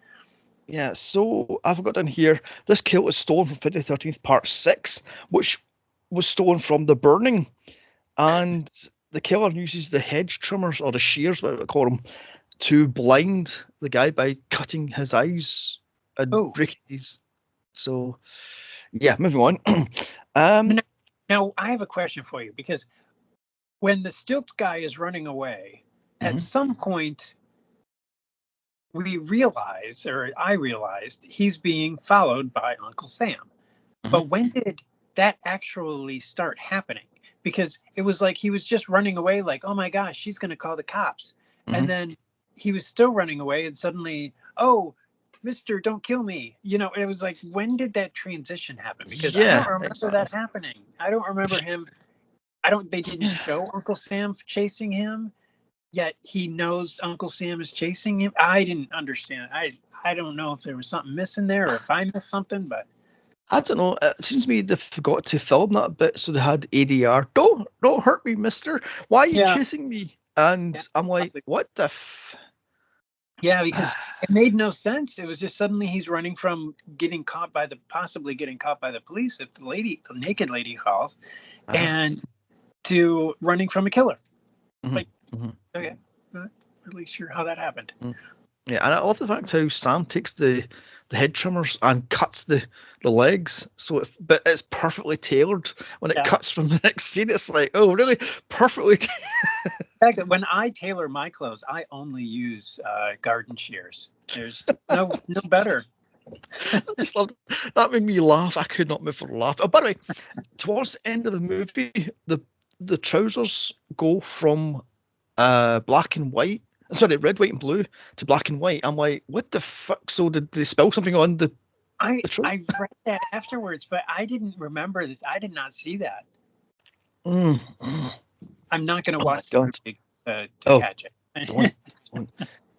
Yeah, so I've got in here, this kill is stolen from Friday the 13th Part 6, which was stolen from The Burning. And the killer uses the hedge trimmers, or the shears, whatever they call them, to blind the guy by cutting his eyes and breaking his. So, yeah, moving on. Now, I have a question for you, because when the stilts guy is running away, at some point I realized he's being followed by Uncle Sam. But when did that actually start happening? Because it was like he was just running away like, oh my gosh, she's going to call the cops. And then he was still running away, and suddenly, oh, Mister, don't kill me. It was like, when did that transition happen? Because I don't remember that happening. I don't remember him. They didn't show Uncle Sam chasing him, yet he knows Uncle Sam is chasing him. I didn't understand. I don't know if there was something missing there or if I missed something, but I don't know. It seems to me they forgot to film that bit, so they had ADR. Don't hurt me, mister. Why are you chasing me? And I'm like, what the Yeah, because it made no sense. It was just suddenly he's running from possibly getting caught by the police if the naked lady calls, and to running from a killer. Okay, not really sure how that happened. Yeah, and I love the fact how Sam takes the head trimmers and cuts the legs, but it's perfectly tailored. When it cuts from the next scene, it's like, oh, really? Perfectly In fact, when I tailor my clothes, I only use garden shears. There's no better. I just loved it. That made me laugh. I could not move for laugh. Oh, by the way, towards the end of the movie, the trousers go from black and white. Sorry, red, white, and blue to black and white. I'm like, what the fuck? So did they spill something on the? I read that afterwards, but I didn't remember this. I did not see that. I'm not going to watch the movie to catch it.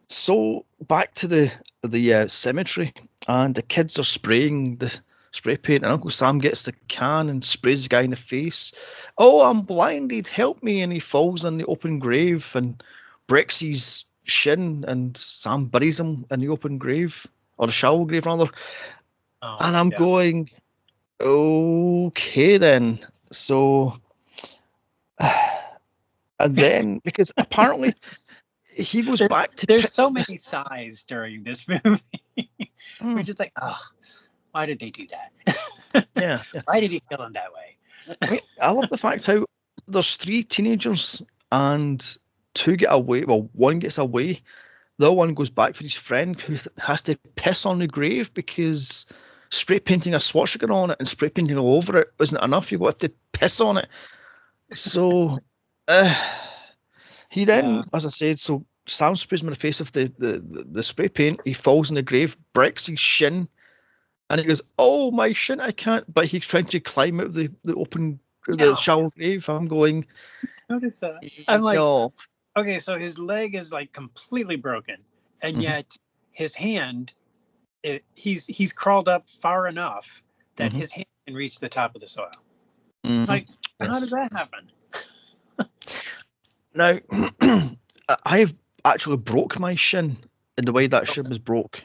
So back to the cemetery, and the kids are spraying the spray paint, and Uncle Sam gets the can and sprays the guy in the face. Oh, I'm blinded, help me. And he falls in the open grave and breaks his shin, and Sam buries him in the open grave, or the shallow grave rather. And I'm going, okay then. So, and then, because apparently he goes back to... There's so many sighs during this movie. We're just like, oh, why did they do that? Yeah. Why did he kill him that way? I love the fact how there's 3 teenagers and 2 get away. Well, 1 gets away. The other one goes back for his friend who has to piss on the grave because spray painting a swastika on it and spray painting all over it wasn't enough. You got to piss on it. So he then, as I said, so Sam sprays him in the face of the spray paint. He falls in the grave, breaks his shin, and he goes, "Oh, my shin, I can't." But he's trying to climb out of the open, the shallow grave. I'm going. Notice that. I'm like, no. Okay, so his leg is like completely broken, and yet his hand, he's crawled up far enough that his hand can reach the top of the soil. Like, how did that happen? Now, I've actually broke my shin in the way that shin was broke,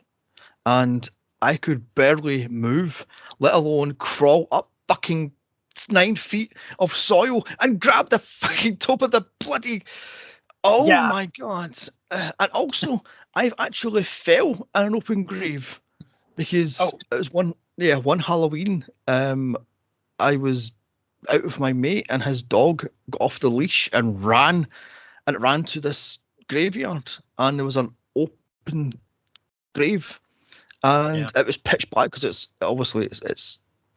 and I could barely move, let alone crawl up fucking 9 feet of soil and grab the fucking top of the bloody. Oh my God! And also, I've actually fell in an open grave because it was one Halloween. I was out with my mate, and his dog got off the leash and ran to this graveyard, and there was an open grave, and it was pitch black because it's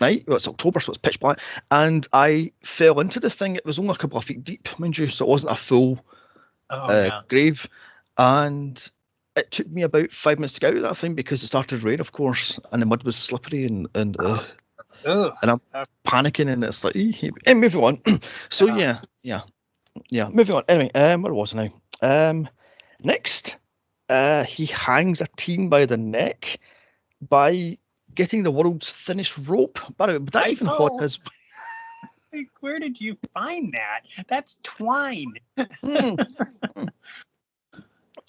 night. Well, it's October, so it's pitch black, and I fell into the thing. It was only a couple of feet deep, mind you, so it wasn't a full grave, and it took me about 5 minutes to get out of that thing because it started to rain, of course, and the mud was slippery, and I'm panicking, and it's like, and moving on. So moving on. Anyway, where was I now? Next, he hangs a teen by the neck by getting the world's thinnest rope. By the way, would that even hold his? Like, where did you find that? That's twine.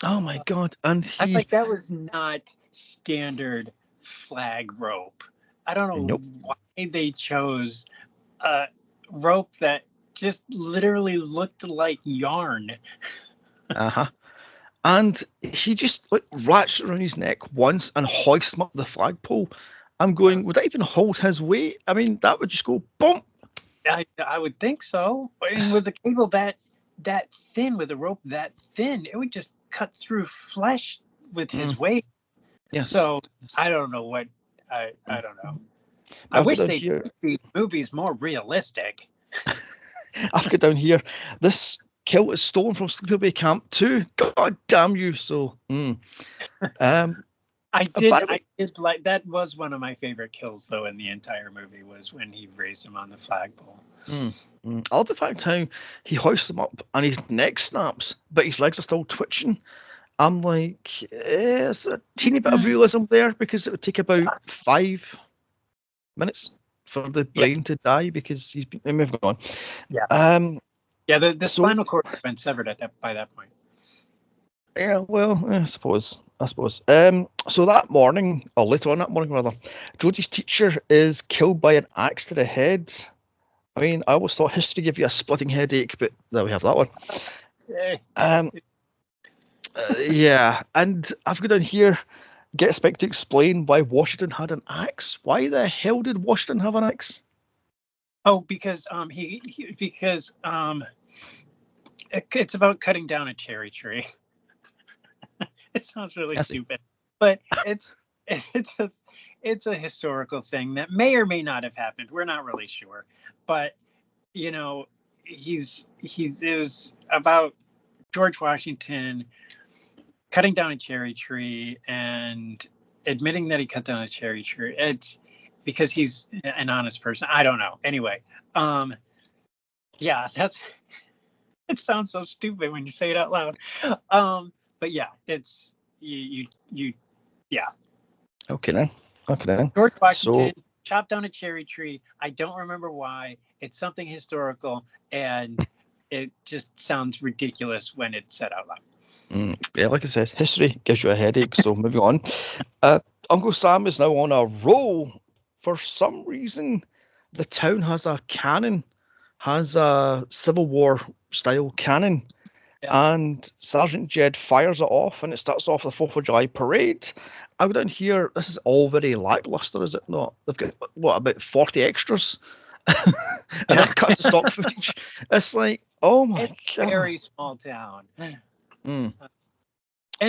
Oh my God! And I like that was not standard flag rope. I don't know why they chose a rope that just literally looked like yarn. And he just wraps it around his neck once and hoists him up the flagpole. I'm going, would that even hold his weight? I mean, that would just go boom. I would think so. And with the cable that thin, with a rope that thin, it would just cut through flesh with his weight. Yes. So I don't know what I don't know. I wish they'd make these movies more realistic. I've got down here. This kill is stolen from Sleepaway Camp 2. God damn you! So, I did like that. Was one of my favorite kills though in the entire movie was when he raised him on the flagpole. I love the fact how he hoists him up and his neck snaps, but his legs are still twitching. I'm like, it's a teeny bit of realism there because it would take about 5 minutes for the brain to die because he's been moving on. The spinal cord had been severed by that point. Yeah, well, I suppose. So that morning, or later on that morning rather, Jodie's teacher is killed by an axe to the head. I mean, I always thought history gave you a splitting headache, but there we have that one. And I've got down here, get Spec to explain why Washington had an axe. Why the hell did Washington have an axe? Oh, because it's about cutting down a cherry tree. It sounds really stupid, but it's a historical thing that may or may not have happened. We're not really sure, but it was about George Washington cutting down a cherry tree and admitting that he cut down a cherry tree. It's because he's an honest person. I don't know. Anyway, it sounds so stupid when you say it out loud. But yeah, it's you. Okay then. George Washington chopped down a cherry tree. I don't remember why. It's something historical, and it just sounds ridiculous when it's said out loud. Yeah, like I said, history gives you a headache. So moving on. Uncle Sam is now on a roll. For some reason, the town has a cannon, has a Civil War style cannon. And Sergeant Jed fires it off, and it starts off the 4th of July parade. I go down here, this is all very lackluster, is it not? They've got, about 40 extras? And that cuts the stock footage. It's like, oh my God. It's a very small town. And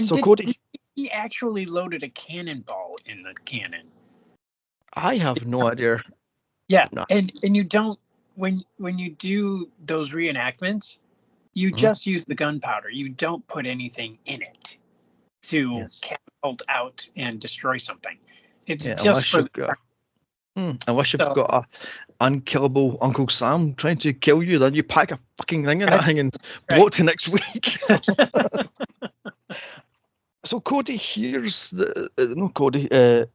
so Cody, he actually loaded a cannonball in the cannon. I have no idea. Yeah, No. and you don't when you do those reenactments, you just use the gunpowder. You don't put anything in it to Yes. catapult out and destroy something. It's Yeah, just for the unless you've so, got a unkillable Uncle Sam trying to kill you, then you pack a fucking thing in that thing and blow it to next week. So Cody hears the no Cody. Is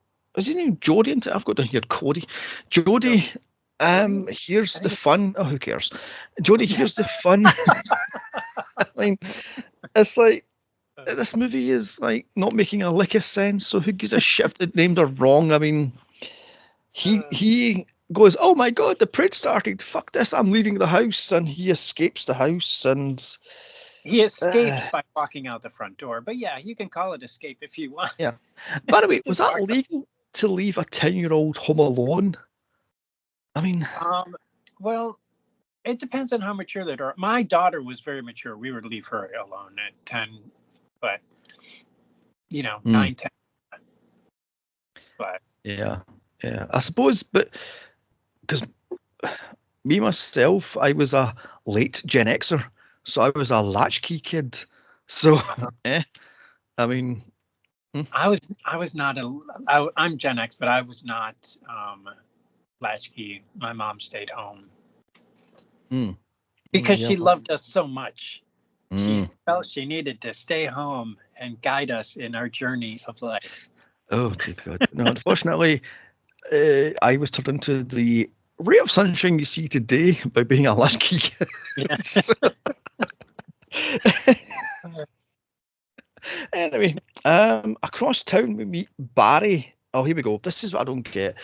his name Jody? I've got to hear Cody. Jody hears the fun. Oh, who cares? Jody hears the fun. I mean, it's like this movie is like not making a lick of sense. So who gives a shit if the names are wrong? I mean, he goes, "Oh my god, the parade started. Fuck this! I'm leaving the house," and he escapes the house and. He escapes by walking out the front door. But yeah, you can call it escape if you want. Yeah. By the way, was that legal to leave a 10-year-old home alone? I mean, well, it depends on how mature they are. My daughter was very mature. We would leave her alone at 10, but 9, 10. But yeah. I suppose, but because me myself, I was a late Gen Xer, so I was a latchkey kid. So, I mean, I was not I'm Gen X, but I was not latchkey. My mom stayed home because she loved us so much. She felt she needed to stay home and guide us in our journey of life. Oh, dear God. No, unfortunately, I was turned into the ray of sunshine you see today by being a latchkey kid. Yes. Anyway, across town we meet Barry. Oh, here we go. This is what I don't get.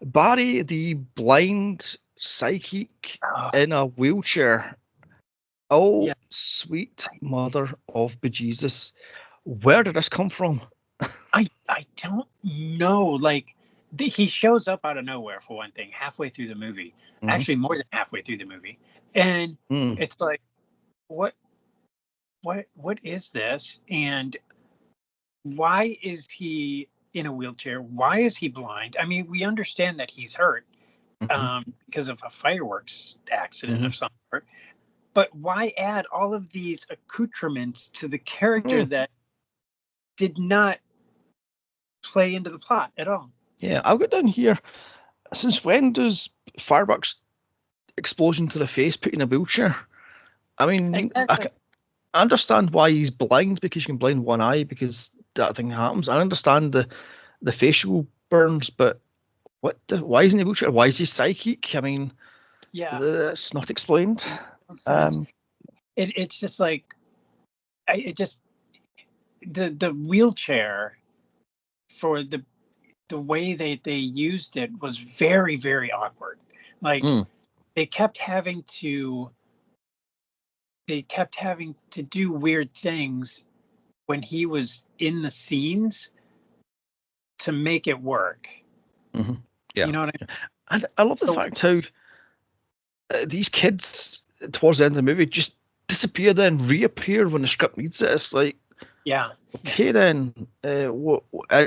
Barry, the blind psychic in a wheelchair. Oh, sweet mother of bejesus. Where did this come from? I don't know. Like, he shows up out of nowhere, for one thing, halfway through the movie. Actually, more than halfway through the movie. And it's like, what is this? And why is he in a wheelchair? Why is he blind? I mean, we understand that he's hurt because of a fireworks accident of some sort. But why add all of these accoutrements to the character that did not play into the plot at all? Yeah, I've got down here. Since when does fireworks explosion to the face put in a wheelchair? I mean, exactly. I understand why he's blind, because you can blind one eye because that thing happens. I understand the facial burns, but why isn't he wheelchair? Why is he psychic? I mean, that's not explained. It's just like the wheelchair for the way they used it was very, very awkward. Like they kept having to do weird things when he was in the scenes to make it work. Yeah. You know what I mean? And I love the fact how these kids towards the end of the movie just disappear then reappear when the script needs it. It's like, okay then.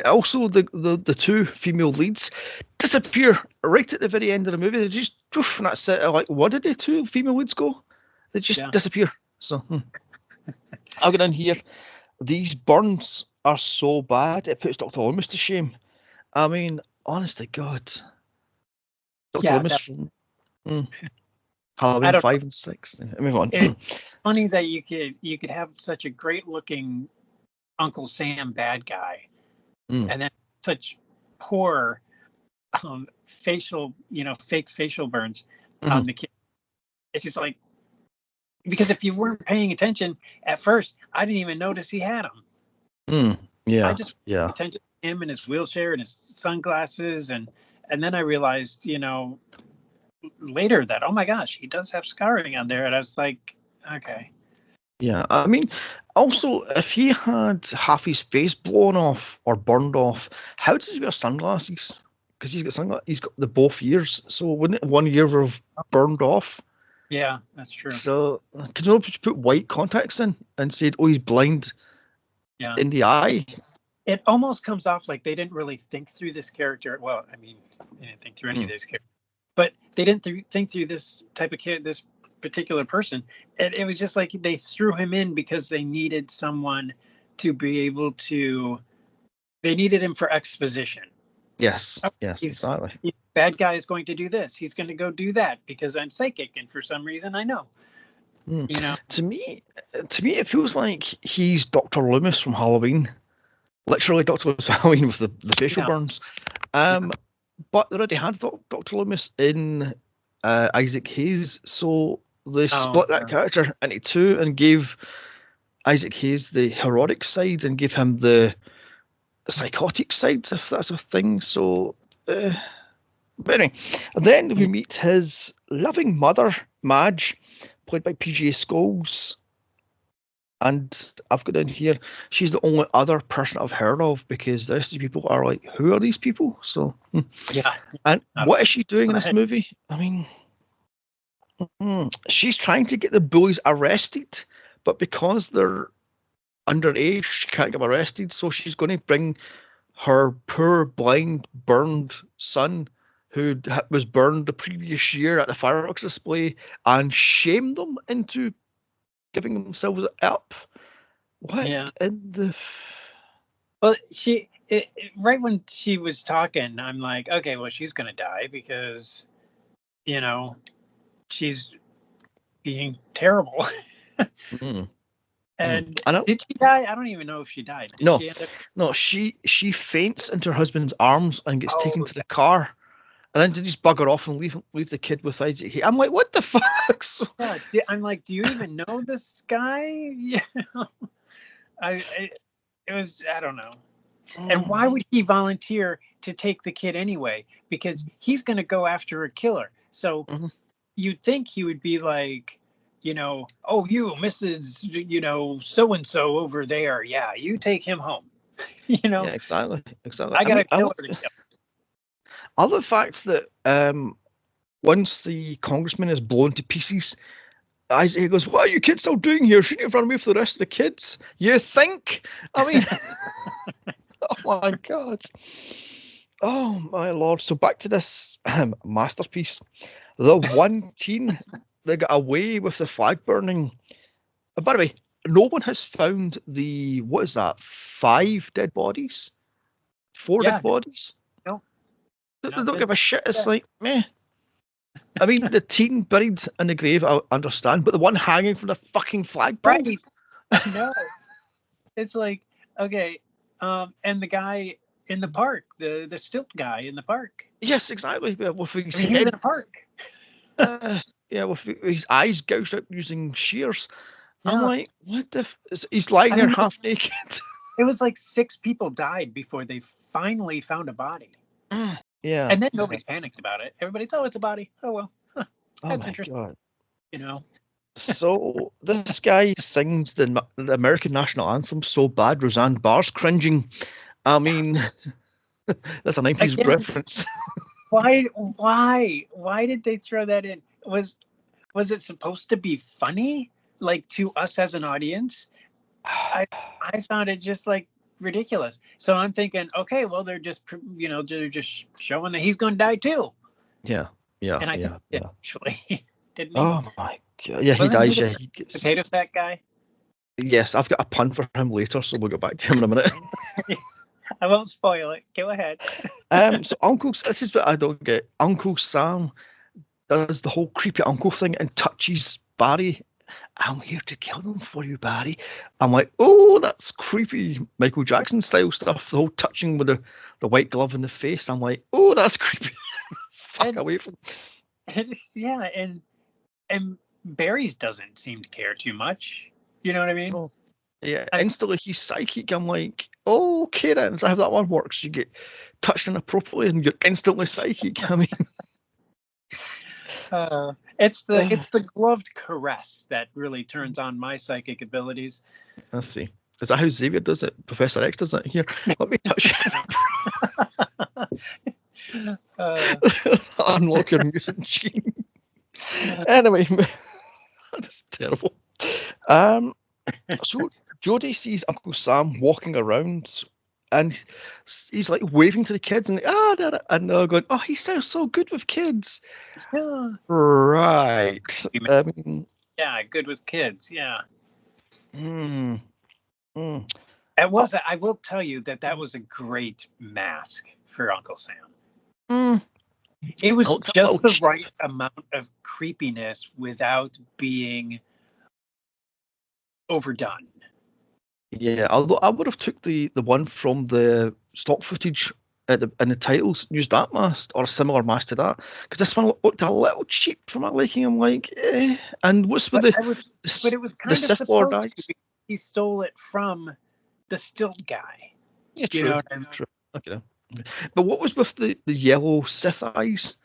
Also, the two female leads disappear right at the very end of the movie. They just poof, and that's it. Like, what did the two female leads go? They just disappear. So I'll get in here. These burns are so bad it puts Dr. Loomis to shame. I mean, honest to God, Dr. Loomis from Halloween 5 and 6. Move on. It's funny that you could have such a great looking Uncle Sam bad guy, and then such poor facial, fake facial burns on the kid. It's just like, because if you weren't paying attention at first, I didn't even notice he had them. I just paid attention to him and his wheelchair and his sunglasses, and then I realized, later that, oh my gosh, he does have scarring on there, and I was like, okay. Yeah, I mean, also, if he had half his face blown off or burned off, how does he wear sunglasses? Because he's got the both ears, so wouldn't one ear have burned off? Yeah, that's true. So, can you just put white contacts in and said, oh, he's blind in the eye? it almost comes off like they didn't really think through this character. Well, I mean, they didn't think through any of this character, but they didn't think through this type of this particular person. And it was just like they threw him in because they needed someone to be able to. They needed him for exposition. Yes, yes, exactly. Bad guy is going to do this. He's going to go do that because I'm psychic, and for some reason I know. You know, to me, it feels like he's Dr. Loomis from Halloween. Literally, Dr. Loomis from Halloween with the facial burns. But they already had Dr. Loomis in Isaac Hayes, so they split that character into two and gave Isaac Hayes the heroic side and gave him the psychotic side, if that's a thing. So, but anyway, and then we meet his loving mother, Madge, played by PJ Scholes. And I've got in here, she's the only other person I've heard of, because the rest of the people are like, who are these people? So, yeah. And what is she doing in this movie? I mean, she's trying to get the bullies arrested, but because they're underage, she can't get them arrested. So she's going to bring her poor, blind, burned son, who was burned the previous year at the fireworks display, and shame them into giving themselves up. What in the? Well, right when she was talking, I'm like, okay, well, she's gonna die because, you know, she's being terrible. And did she die? I don't even know if she died. No, she faints into her husband's arms and gets taken to the car. And then they just bugger off and leave the kid with Isaac. I'm like, what the fuck? Yeah, I'm like, do you even know this guy? You know, it was, I don't know. And why would he volunteer to take the kid anyway? Because he's going to go after a killer. So you'd think he would be like, you know, oh, you, Mrs., you know, so-and-so over there. Yeah, you take him home. You know? Yeah, exactly. I got a killer to kill. I love the fact that once the congressman is blown to pieces, Isaac goes, what are you kids still doing here? Shouldn't you have run away for the rest of the kids? You think? I mean, oh my God. Oh my Lord. So back to this masterpiece. The one teen that got away with the flag burning. By the way, no one has found the, what is that, 5 dead bodies? 4 dead bodies? No. They don't give a shit. It's like, meh. I mean, the teen buried in the grave, I understand, but the one hanging from the fucking flagpole? Right. No. It's like, okay, and the guy in the park, the stilt guy in the park. Yes, exactly. With his head, he was in a park. With his eyes gouged out using shears. Yeah. I'm like, what the? He's lying there half naked. It was like 6 people died before they finally found a body. Yeah. And then nobody panicked about it. Everybody's, oh, it's a body. Oh, well. That's interesting. God. You know? So this guy sings the American national anthem so bad, Roseanne Barr's cringing. I mean, that's a 90s reference. Why did they throw that in? Was it supposed to be funny, like to us as an audience? I found it just like ridiculous. So I'm thinking, okay, well, they're just showing that he's going to die too. Yeah. And I think actually, didn't he? Oh my God! Yeah, he dies. Yeah, he gets potato sack guy. Yes, I've got a pun for him later, so we'll get back to him in a minute. I won't spoil it. Go ahead. So this is what I don't get. Uncle Sam does the whole creepy uncle thing and touches Barry. I'm here to kill them for you, Barry. I'm like, oh, that's creepy Michael Jackson style stuff. The whole touching with the white glove in the face. I'm like, oh, that's creepy. Fuck away from. And Barry's doesn't seem to care too much. You know what I mean? Oh. Yeah, instantly he's psychic. I'm like, oh, okay then. So how that one works? You get touched inappropriately and you're instantly psychic. I mean, it's the gloved caress that really turns on my psychic abilities. Let's see. Is that how Xavier does it? Professor X does it? Here, let me touch you. Unlock your mutant gene. Anyway, that's terrible. So Jodie sees Uncle Sam walking around and he's like waving to the kids and and they're going, oh, he sounds so good with kids. Yeah. Right. I mean, Yeah, good with kids. Yeah. mm, It was. I will tell you that was a great mask for Uncle Sam. mm, It was looks a just the little cheap. right amount of creepiness without being overdone. Yeah, although I would have took the one from the stock footage in the titles, used that mask or a similar mask to that, because this one looked a little cheap for my liking. I'm like, eh. And what's with But it was the kind of Sith Lord supposed to. eyes? He stole it from the stilt guy. Yeah, You know true, what I mean? true. Okay. But what was with the yellow Sith eyes?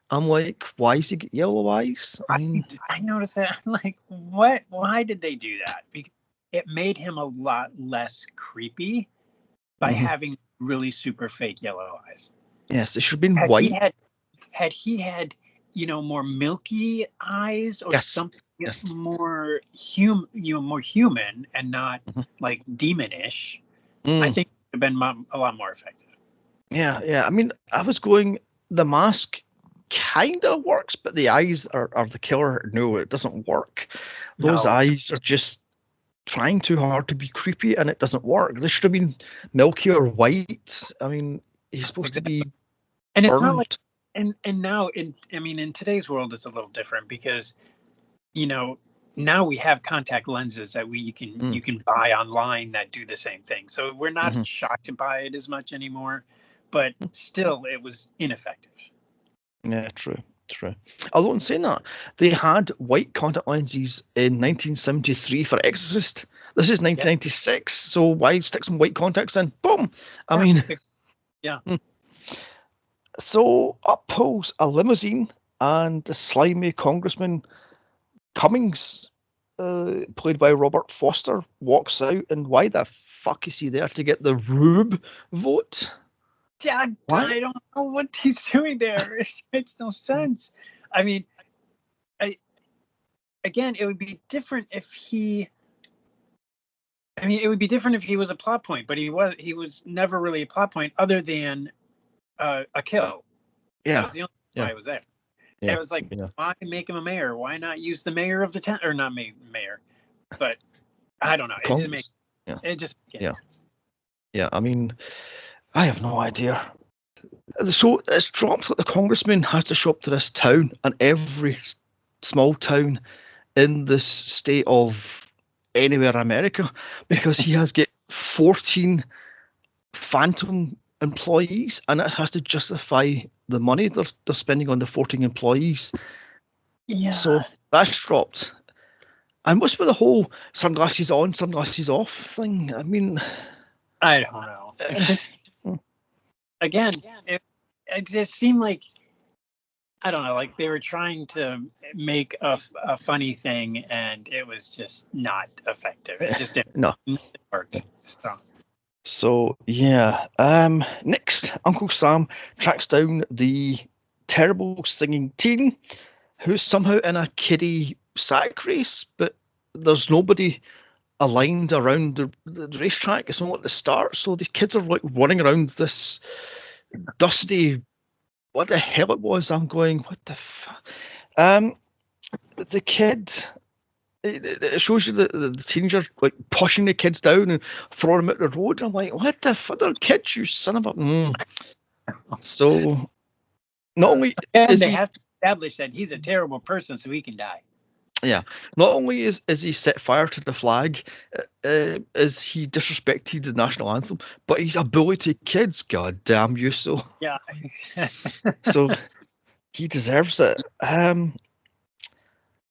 I'm like, why does he get yellow eyes? I mean, I noticed that. I'm like, what? Why did they do that? Because it made him a lot less creepy by having really super fake yellow eyes. yes, it should have been Had white. he had more milky eyes or Yes, something yes. more more human and not like demonish, I think it would have been a lot more effective. Yeah. I mean, I was going, the mask kind of works, but the eyes are the killer. No, it doesn't work. Those No. eyes are just trying too hard to be creepy, and it doesn't work. They should have been milky or white. I mean, he's supposed to be And it's not burned. like and now in today's world it's a little different because now we have contact lenses that you can buy online that do the same thing. So we're not shocked to buy it as much anymore, but still it was ineffective. Yeah, true. Although in saying that, they had white contact lenses in 1973 for Exorcist. This is 1996, so why stick some white contacts in? Boom! I mean, yeah. So up pulls a limousine, and the slimy Congressman Cummings, played by Robert Foster, walks out. And why the fuck is he there to get the Rube vote? I don't know what he's doing there. It makes no sense. I mean, again, it would be different if he. I mean, it would be different if he was a plot point, but he was never really a plot point other than a kill. Yeah. That was the only reason why I was there. Yeah. It was like, why make him a mayor? Why not use the mayor of the town? Or not mayor, but I don't know. It didn't make. Yeah. It just made any sense. Yeah. I mean, I have no idea. So it's dropped that the congressman has to show up to this town, and every small town in this state of anywhere in America, because he has got 14 phantom employees, and it has to justify the money they're spending on the 14 employees. Yeah. So that's dropped. And what's with the whole sunglasses on, sunglasses off thing? I mean, I don't know. Again, it just seemed like, I don't know, like they were trying to make a funny thing, and it was just not effective. It just didn't work. So yeah. Next, Uncle Sam tracks down the terrible singing teen who's somehow in a kiddie sack race, but there's nobody aligned around the racetrack. It's not at the start, so these kids are like running around this dusty, what the hell it was. I'm going, what the fuck? The kid, it shows you the teenager like pushing the kids down and throwing them at the road. I'm like, what the fuck? They're kids, you son of a. So not only and they have to establish that he's a terrible person so he can die. Yeah, not only is he set fire to the flag, is he disrespected the national anthem, but he's a bully to kids. God damn you! So yeah, so he deserves it.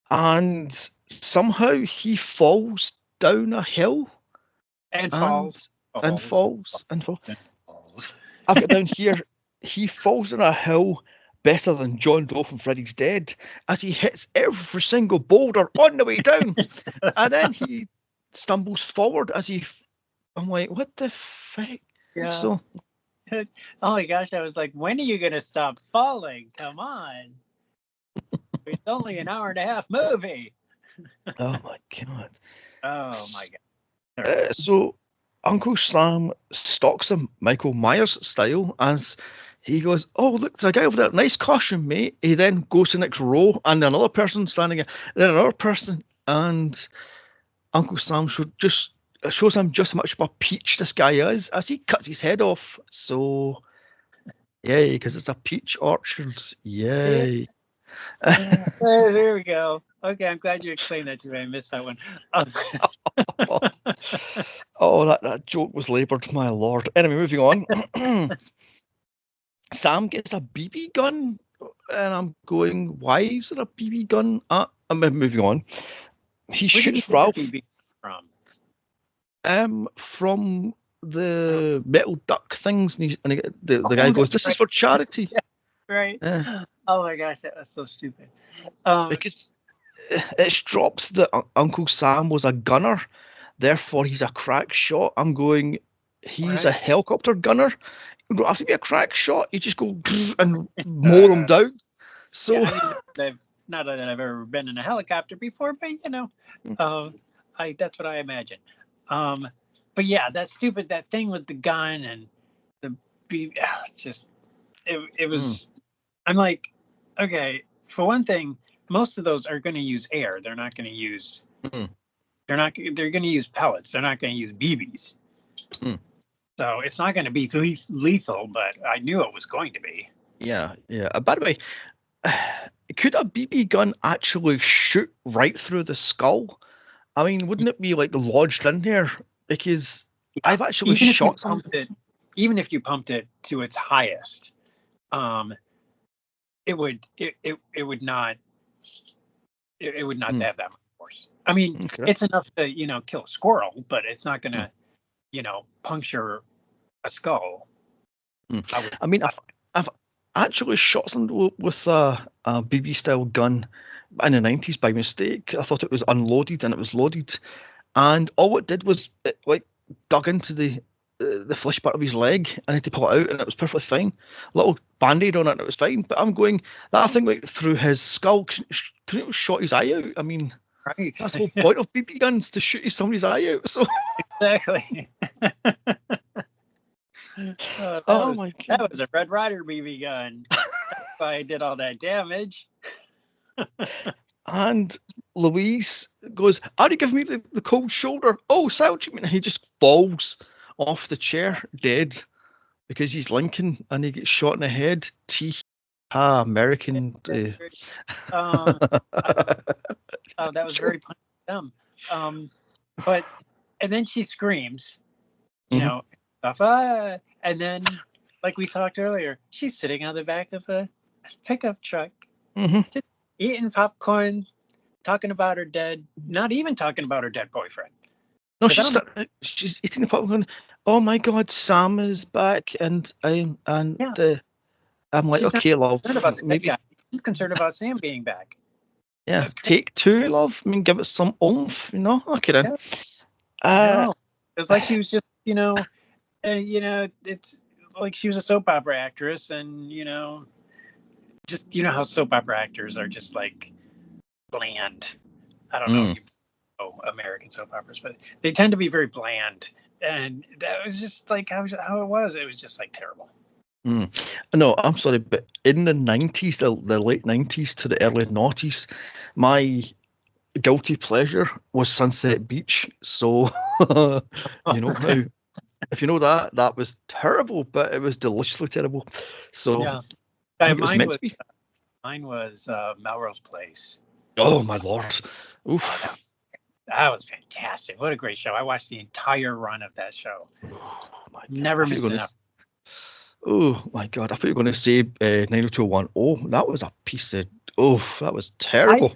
And somehow he falls down a hill and falls. I've got down here. He falls down a hill better than John Doe from Freddy's Dead, as he hits every single boulder on the way down, and then he stumbles forward as I'm like, what the fuck? Yeah. So, oh my gosh, I was like, when are you gonna stop falling? Come on. It's only an hour and a half movie. oh my god. Oh my god. So Uncle Sam stalks him, Michael Myers style, as he goes, "Oh, look, there's a guy over there. Nice costume, mate." He then goes to the next row, and another person standing there, then another person, and Uncle Sam shows him just how much of a peach this guy is as he cuts his head off. So, yay, because it's a peach orchard. Yay. There we go. Okay, I'm glad you explained that to me. I missed that one. Oh, that joke was laboured, my lord. Anyway, moving on. Sam gets a BB gun, and I'm going, why is there a BB gun? I'm moving on. He shoots Ralph from the metal duck things, and the guy goes, "This is for charity." Right. Oh my gosh, that was so stupid. Because it's dropped that Uncle Sam was a gunner, therefore he's a crack shot. I'm going, he's a helicopter gunner. You don't have to be a crack shot. You just go and mow them down. So, yeah, I mean, not that I've ever been in a helicopter before, but you know, that's what I imagine. But yeah, that's stupid. That thing with the gun and it was. I'm like, okay, for one thing, most of those are going to use air. They're not going to use. They're going to use pellets. They're not going to use BBs. So it's not going to be lethal, but I knew it was going to be. Yeah. By the way, could a BB gun actually shoot right through the skull? I mean, wouldn't it be like lodged in there? Because I've actually shot something. Even if you pumped it to its highest, it would not have that much force. I mean, it's enough to kill a squirrel, but it's not going to puncture a skull. I mean, I've actually shot someone with a BB style gun in the 90s by mistake. I thought it was unloaded and it was loaded, and all it did was it dug into the flesh part of his leg, and I had to pull it out, and it was perfectly fine. A little band-aid on it, and it was fine. But I'm going, that thing went through his skull. Couldn't have shot his eye out. I mean, that's the whole point of BB guns, to shoot somebody's eye out. So exactly. That was a Red Ryder BB gun. That's why I did all that damage. And Louise goes, "Are you giving me the cold shoulder? Oh, Sergeant!" And he just falls off the chair dead because he's Lincoln and he gets shot in the head. American. That was very funny to them. And then she screams, and then, like we talked earlier, she's sitting on the back of a pickup truck, just eating popcorn, talking about her not even talking about her dead boyfriend. No, she's eating the popcorn. Oh my God, Sam is back, and I'm like, she's okay, love. Maybe she's concerned about Sam being back. Yeah, take two, love. I mean, give it some oomph, Okay then. No, it was like she was just, it's like she was a soap opera actress, and just how soap opera actors are just like bland. I don't know if you know American soap operas, but they tend to be very bland, and that was just like how it was. It was just like terrible. No, I'm sorry, but in the 90s, the late 90s to the early noughties, my guilty pleasure was Sunset Beach. So, if you know that was terrible, but it was deliciously terrible. So, yeah. Mine was Melrose Place. Oh my lord! Oof. That was fantastic. What a great show! I watched the entire run of that show. Oh my God. Never missed it. Oh my God! I thought you were going to say 90210. Oh, that was a piece of. Oh, that was terrible.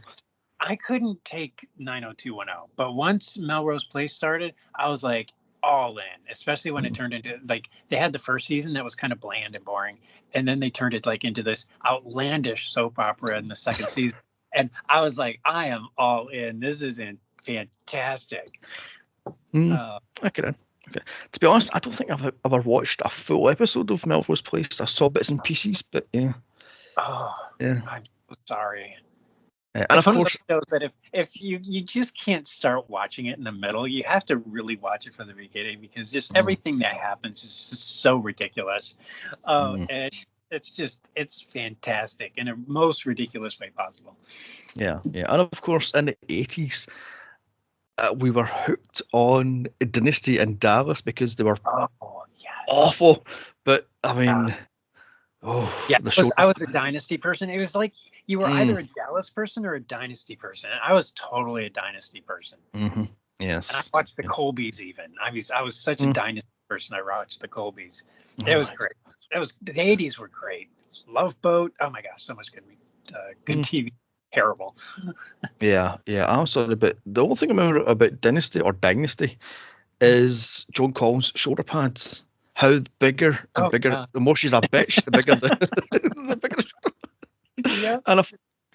I couldn't take 90210, but once Melrose Place started, I was like all in. Especially when it turned into they had the first season that was kind of bland and boring, and then they turned it into this outlandish soap opera in the second season, and I was like, I am all in. This is fantastic. Okay. To be honest, I don't think I've ever watched a full episode of Melrose Place. I saw bits and pieces, but yeah. Oh, yeah. I'm sorry. And It's of one of course, those shows that if you just can't start watching it in the middle, you have to really watch it from the beginning because just everything that happens is just so ridiculous. And it's fantastic in a most ridiculous way possible. yeah. And of course, in the 80s, we were hooked on Dynasty and Dallas because they were Oh yes. awful. But I mean, Yeah, the show. I was a Dynasty person. It was like you were either a Mm, Dallas person or a Dynasty person. I was totally a Dynasty person. hmm And I Yes. watched the Yes. Colbys even. I was such a Mm. Dynasty person. I watched the Colbys. It Oh was my great. It was the 80s were great. Love Boat. Oh my gosh, so much good Mm. TV. Terrible. Yeah. I'm sorry, but the only thing I remember about Dynasty or Dynasty is Joan Collins' shoulder pads. How bigger and Oh bigger, yeah. the more she's a bitch, the bigger the bigger. Yeah. And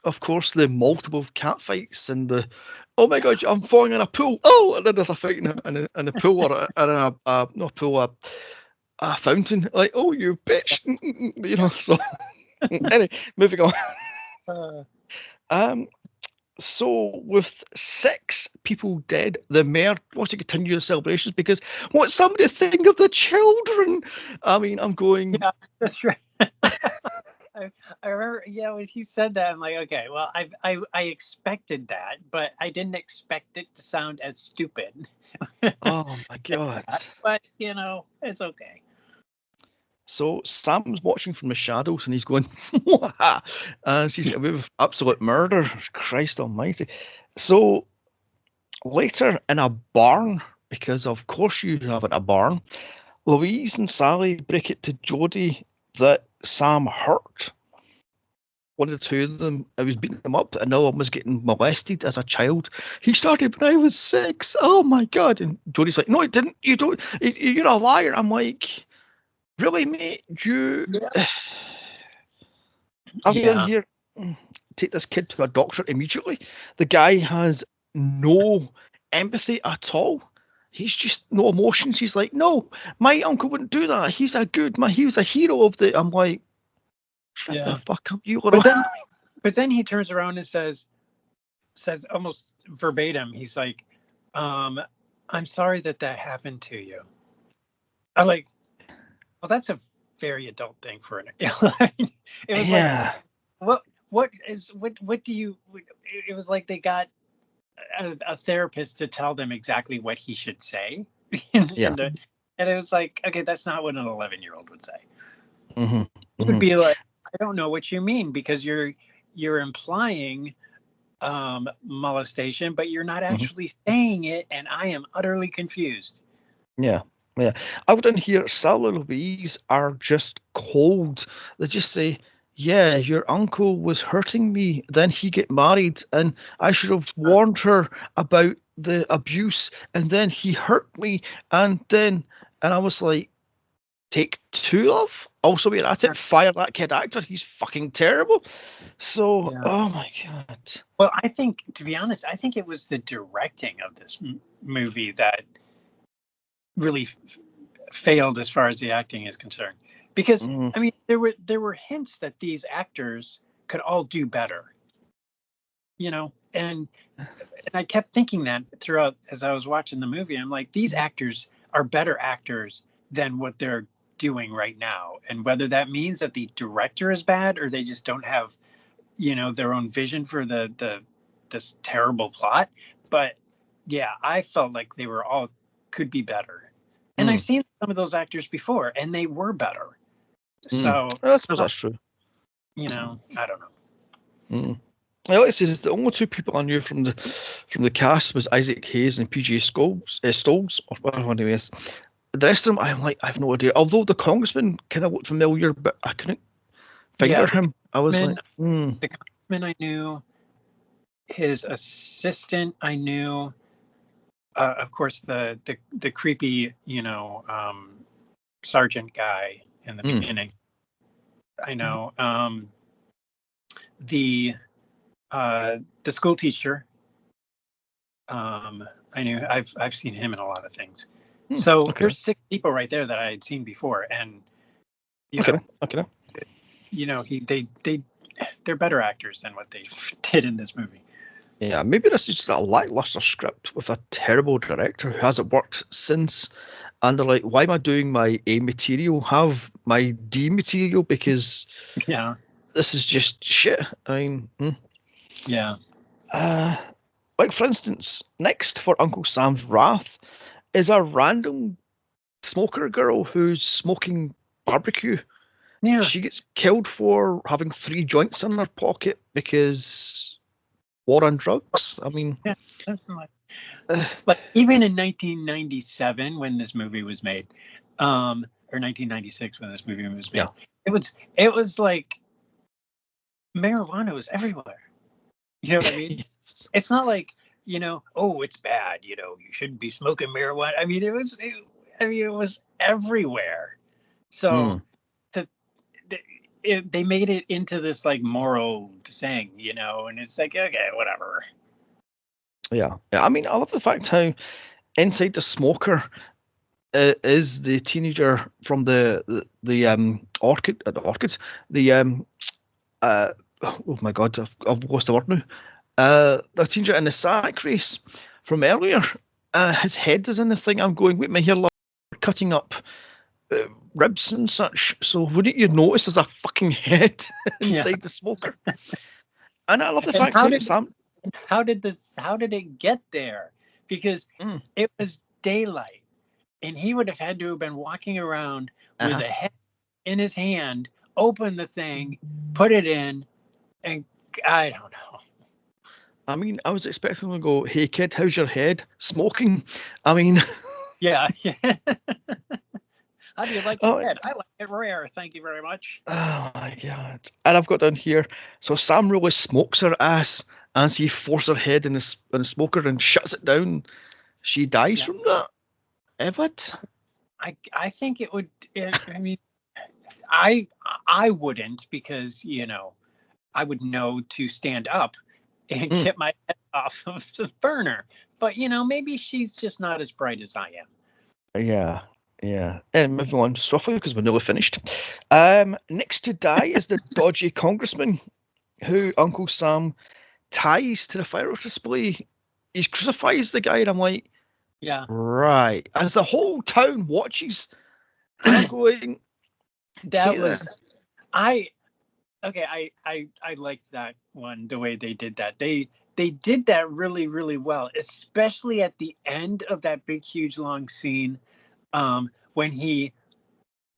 of course, the multiple cat fights and the, oh my god, I'm falling in a pool. Oh, and then there's a fight in a pool or in not a pool, a fountain. Like, oh, you bitch. You know, so anyway, moving on. Uh, Um, so with 6 people dead, the mayor wants to continue the celebrations because what's somebody to think of the children? I mean, I'm going. yeah, that's right. I remember, yeah, when he said that, I'm like, okay, well, I expected that, but I didn't expect it to sound as stupid. Oh my god. But you know, it's okay. So Sam's watching from the shadows and he's going, and she's getting away with absolute murder. Christ almighty. So later in a barn, because of course you have it, a barn, Louise and Sally break it to Jodie that Sam hurt. One of the two of them, I was beating them up. Another one was getting molested as a child. He started when I was 6. Oh my god! And Jodie's like, "No, it didn't. You don't. You're a liar." I'm like, "Really, mate? You? Yeah. I'm going Yeah. here. Take this kid to a doctor immediately." The guy has no empathy at all. He's just no emotions. He's like, "No, my uncle wouldn't do that. He's a good man. He was a hero of the." I'm like, "Shut the Yeah. fuck up, you little." But then he turns around and says almost verbatim, he's like, I'm sorry that happened to you. I'm like, well, that's a very adult thing for an I mean, it was Yeah. like what do you it was like they got a therapist to tell them exactly what he should say. Yeah. And it was like, okay, that's not what an 11-year-old would say. Mm-hmm. It would be like, I don't know what you mean, because you're implying molestation, but you're not actually saying it, and I am utterly confused. Yeah. Out in here, Sally and Louise are just cold. They just say, "Yeah, your uncle was hurting me. Then he get married, and I should have warned her about the abuse. And then he hurt me, and I was like, take 2, love. Also, we're at it. Fire that kid actor. He's fucking terrible." So, Yeah. oh my god. Well, I think, to be honest, I think it was the directing of this movie that really failed as far as the acting is concerned. Because I mean, there were hints that these actors could all do better, you know, and I kept thinking that throughout as I was watching the movie. I'm like, these actors are better actors than what they're doing right now, and whether that means that the director is bad or they just don't have, you know, their own vision for this terrible plot. But yeah, I felt like they were all could be better, and I've seen some of those actors before and they were better. So I suppose that's true. You know, I don't know. Well, like I says, the only 2 people I knew from the cast was Isaac Hayes and PJ Stolz, or whatever his name is. The rest of them, I'm like, I have no idea. Although the congressman kind of looked familiar, but I couldn't finger him. I was like, The congressman I knew, his assistant I knew, of course the creepy, you know, sergeant guy in the beginning. I know. The school teacher. I knew. I've seen him in a lot of things. So there's 6 people right there that I had seen before, and you know, okay. You know, they they're better actors than what they did in this movie. Yeah, maybe this is just a lackluster script with a terrible director who hasn't worked since. And they're like, why am I doing my A material? Have my D material, because Yeah. this is just shit. I mean, Yeah. like for instance, next for Uncle Sam's Wrath is a random smoker girl who's smoking barbecue. Yeah. She gets killed for having 3 joints in her pocket because war on drugs. I mean, Yeah. That's like even in 1997 when this movie was made, or 1996 when this movie was made, yeah, it was like marijuana was everywhere. You know what I mean? yes. It's not like, oh, it's bad. You shouldn't be smoking marijuana. I mean, it was everywhere. So they made it into this like moral thing, and it's like, okay, whatever. Yeah. I mean, I love the fact how inside the smoker is the teenager from the orchid, oh my god, I've lost the word now. The teenager in the sack race from earlier. His head is in the thing. I'm going, wait, my hair, cutting up ribs and such. So wouldn't you notice there's a fucking head inside the smoker? And I love the fact how did it get there? Because it was daylight, and he would have had to have been walking around with a head in his hand, open the thing, put it in, and I don't know. I mean, I was expecting him to go, hey kid, how's your head? Smoking. I mean, yeah. How do you like your head? I like it rare, thank you very much. Oh my god. And I've got down here, so Sam really smokes her ass as he forces her head in the smoker and shuts it down. She dies from that. Ebbot? I think it would. I mean, I wouldn't, because I would know to stand up and get my head off of the burner. But maybe she's just not as bright as I am. Yeah. And moving on swiftly because we're nearly finished. Next to die is the dodgy congressman who Uncle Sam ties to the fireworks display. He crucifies the guy, and I'm like, yeah, right. As the whole town watches, I'm going. That was I liked that one, the way they did that. They did that really, really well, especially at the end of that big, huge, long scene, when he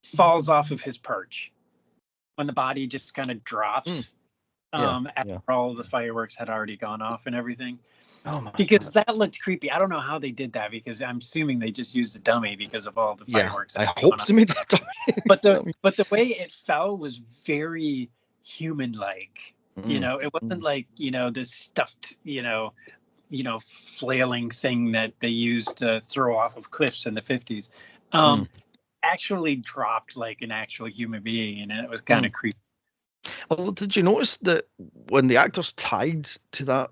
falls off of his perch, when the body just kind of drops, after all the fireworks had already gone off and everything. Because that looked creepy. I don't know how they did that, because I'm assuming they just used a dummy because of all the fireworks. I hope they made that dummy. But the way it fell was very human-like. It wasn't like this stuffed flailing thing that they used to throw off of cliffs in the 50s. Actually dropped like an actual human being, and it was kind of creepy. Although, did you notice that when the actor's tied to that,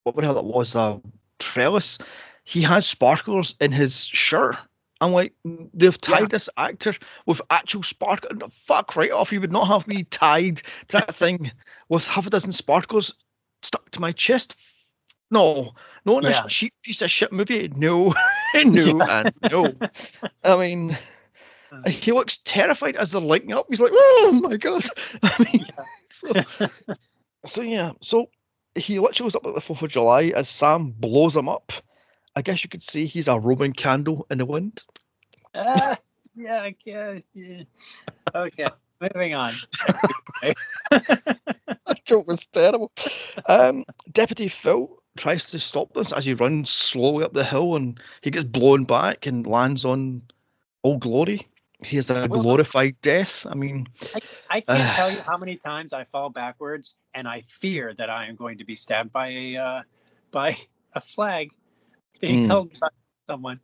what the hell it was, a trellis, he has sparklers in his shirt? I'm like, they've tied this actor with actual sparklers. Fuck right off, you would not have me tied to that thing with half a dozen sparklers stuck to my chest. No, in this cheap piece of shit movie. No, and no. I mean, he looks terrified as they're lighting up. He's like, oh my god. I mean, so he literally was up at the 4th of July as Sam blows him up. I guess you could say he's a Roman candle in the wind. Yeah. Okay, moving on. That joke was terrible. Deputy Phil tries to stop this as he runs slowly up the hill, and he gets blown back and lands on Old Glory. He has a glorified death. I mean, I can't tell you how many times I fall backwards, and I fear that I am going to be stabbed by a flag being held by someone.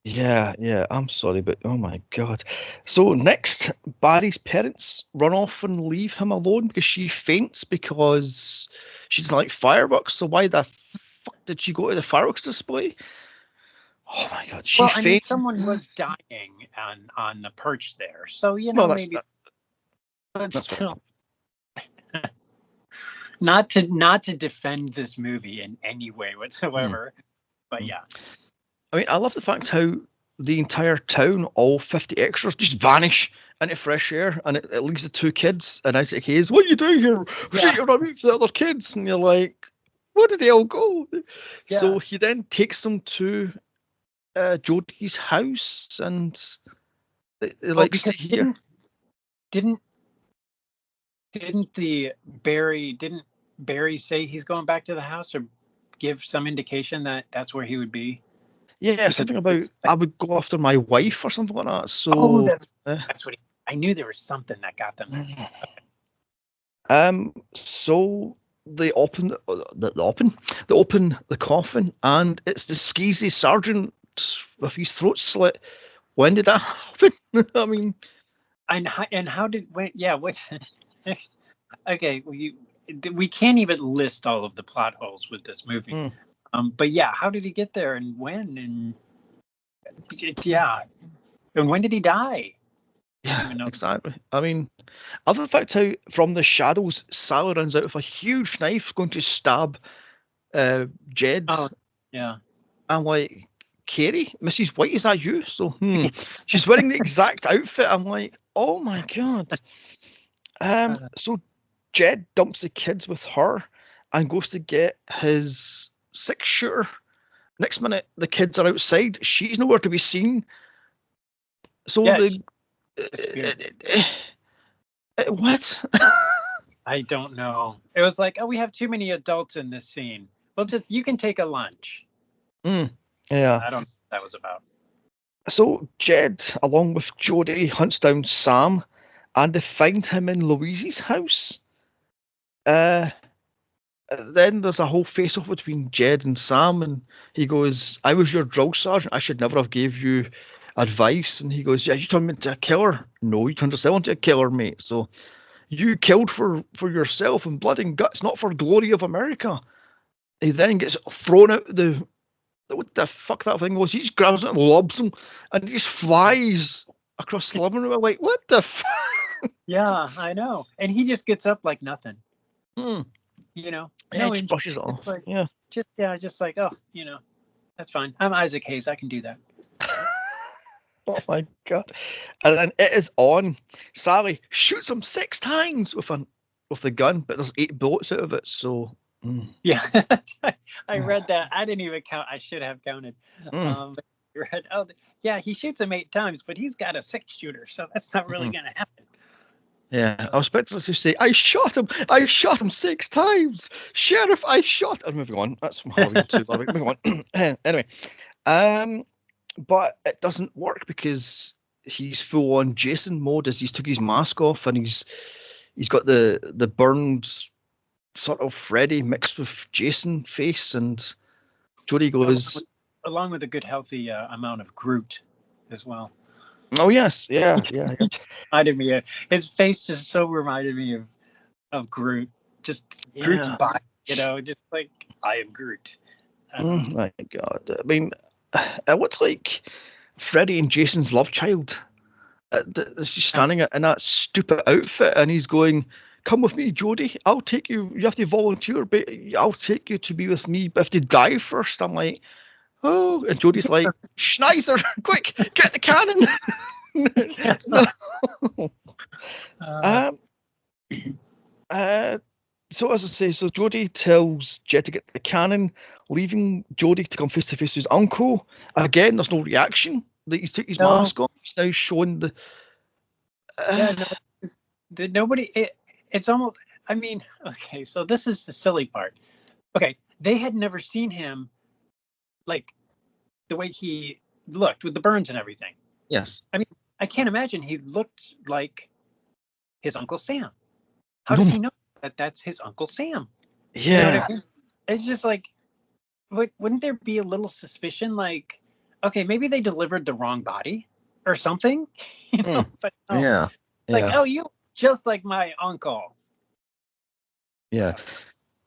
Yeah, I'm sorry, but oh my god. So next, Barry's parents run off and leave him alone because she faints because she doesn't like fireworks. So why the fuck did she go to the fireworks display? Oh my god, she faints. I mean, someone was dying on the perch there, so maybe. But still. Not to defend this movie in any way whatsoever, but yeah. I mean, I love the fact how the entire town, all 50 extras, just vanish into fresh air, and it leaves the two kids. And Isaac Hayes, what are you doing here? Yeah. You're running for the other kids, and you're like, where did they all go? Yeah. So he then takes them to Jodie's house, and they like stay here. Didn't Barry say he's going back to the house, or give some indication that that's where he would be? Yeah, Because something about I would go after my wife or something like that. So that's what I knew. There was something that got them there. So they open the coffin, and it's the skeezy sergeant with his throat slit. When did that happen? I mean, and how did when? Yeah, what's okay? We can't even list all of the plot holes with this movie. But yeah, how did he get there, and when, and and when did he die? Yeah, exactly. I mean, other than the fact how from the shadows Sally runs out with a huge knife going to stab Jed. Oh, yeah. I'm like, Carrie, Mrs. White, is that you? So she's wearing the exact outfit. I'm like, oh my god. So Jed dumps the kids with her and goes to get his 6-shooter. Next minute, the kids are outside. She's nowhere to be seen. So what? I don't know. It was like, oh, we have too many adults in this scene. Well, just you can take a lunch. Yeah. I don't know what that was about. So Jed, along with Jodie, hunts down Sam, and they find him in Louise's house. Then there's a whole face-off between Jed and Sam, and he goes, I was your drill sergeant. I should never have gave you advice. And he goes, yeah, you turned me into a killer. No, you turned yourself into a killer, mate. So you killed for yourself in blood and guts, not for glory of America. He then gets thrown out what the fuck that thing was. He just grabs it and lobs him, and he just flies across the living room. I'm like, what the fuck? Yeah, I know. And he just gets up like nothing. Yeah, no, just brushes it off. Like, yeah. Just like, oh, that's fine. I'm Isaac Hayes. I can do that. Oh my god. And then it is on. Sally shoots him 6 times with the gun, but there's 8 bullets out of it, so yeah. I read that. I didn't even count. I should have counted. He shoots him 8 times, but he's got a 6-shooter, so that's not really gonna happen. Yeah, I was expecting to say, I shot him 6 times. Sheriff, I shot him. Moving on. That's from Halloween 2. Moving on. Anyway. But it doesn't work because he's full on Jason mode as he's took his mask off, and he's got the burned sort of Freddy mixed with Jason face, and Jodie goes along with a good healthy amount of Groot as well. Oh yes, yeah. Reminded me his face just so reminded me of Groot. Just Groot's body, just like I am Groot. Oh my god! I mean, it looks like Freddy and Jason's love child. She's standing in that stupid outfit, and he's going, "Come with me, Jodie. I'll take you. You have to volunteer, but I'll take you to be with me. But if they die first," I'm like, "Oh," and Jodie's like, "Schneider, quick, get the cannon." No. So as I say, so Jodie tells Jed to get the cannon, leaving Jodie to come face to face with his uncle. Again, there's no reaction. He took his mask off. He's now showing the. Nobody. It's almost. I mean, okay. So this is the silly part. Okay, they had never seen him, like, the way he looked with the burns and everything. Yes. I mean, I can't imagine he looked like his Uncle Sam. How does he know that that's his Uncle Sam? Yeah. You know what I mean? It's just like, wouldn't there be a little suspicion, like, okay, maybe they delivered the wrong body or something? But no. Yeah. Like, oh, you just like my uncle. Yeah.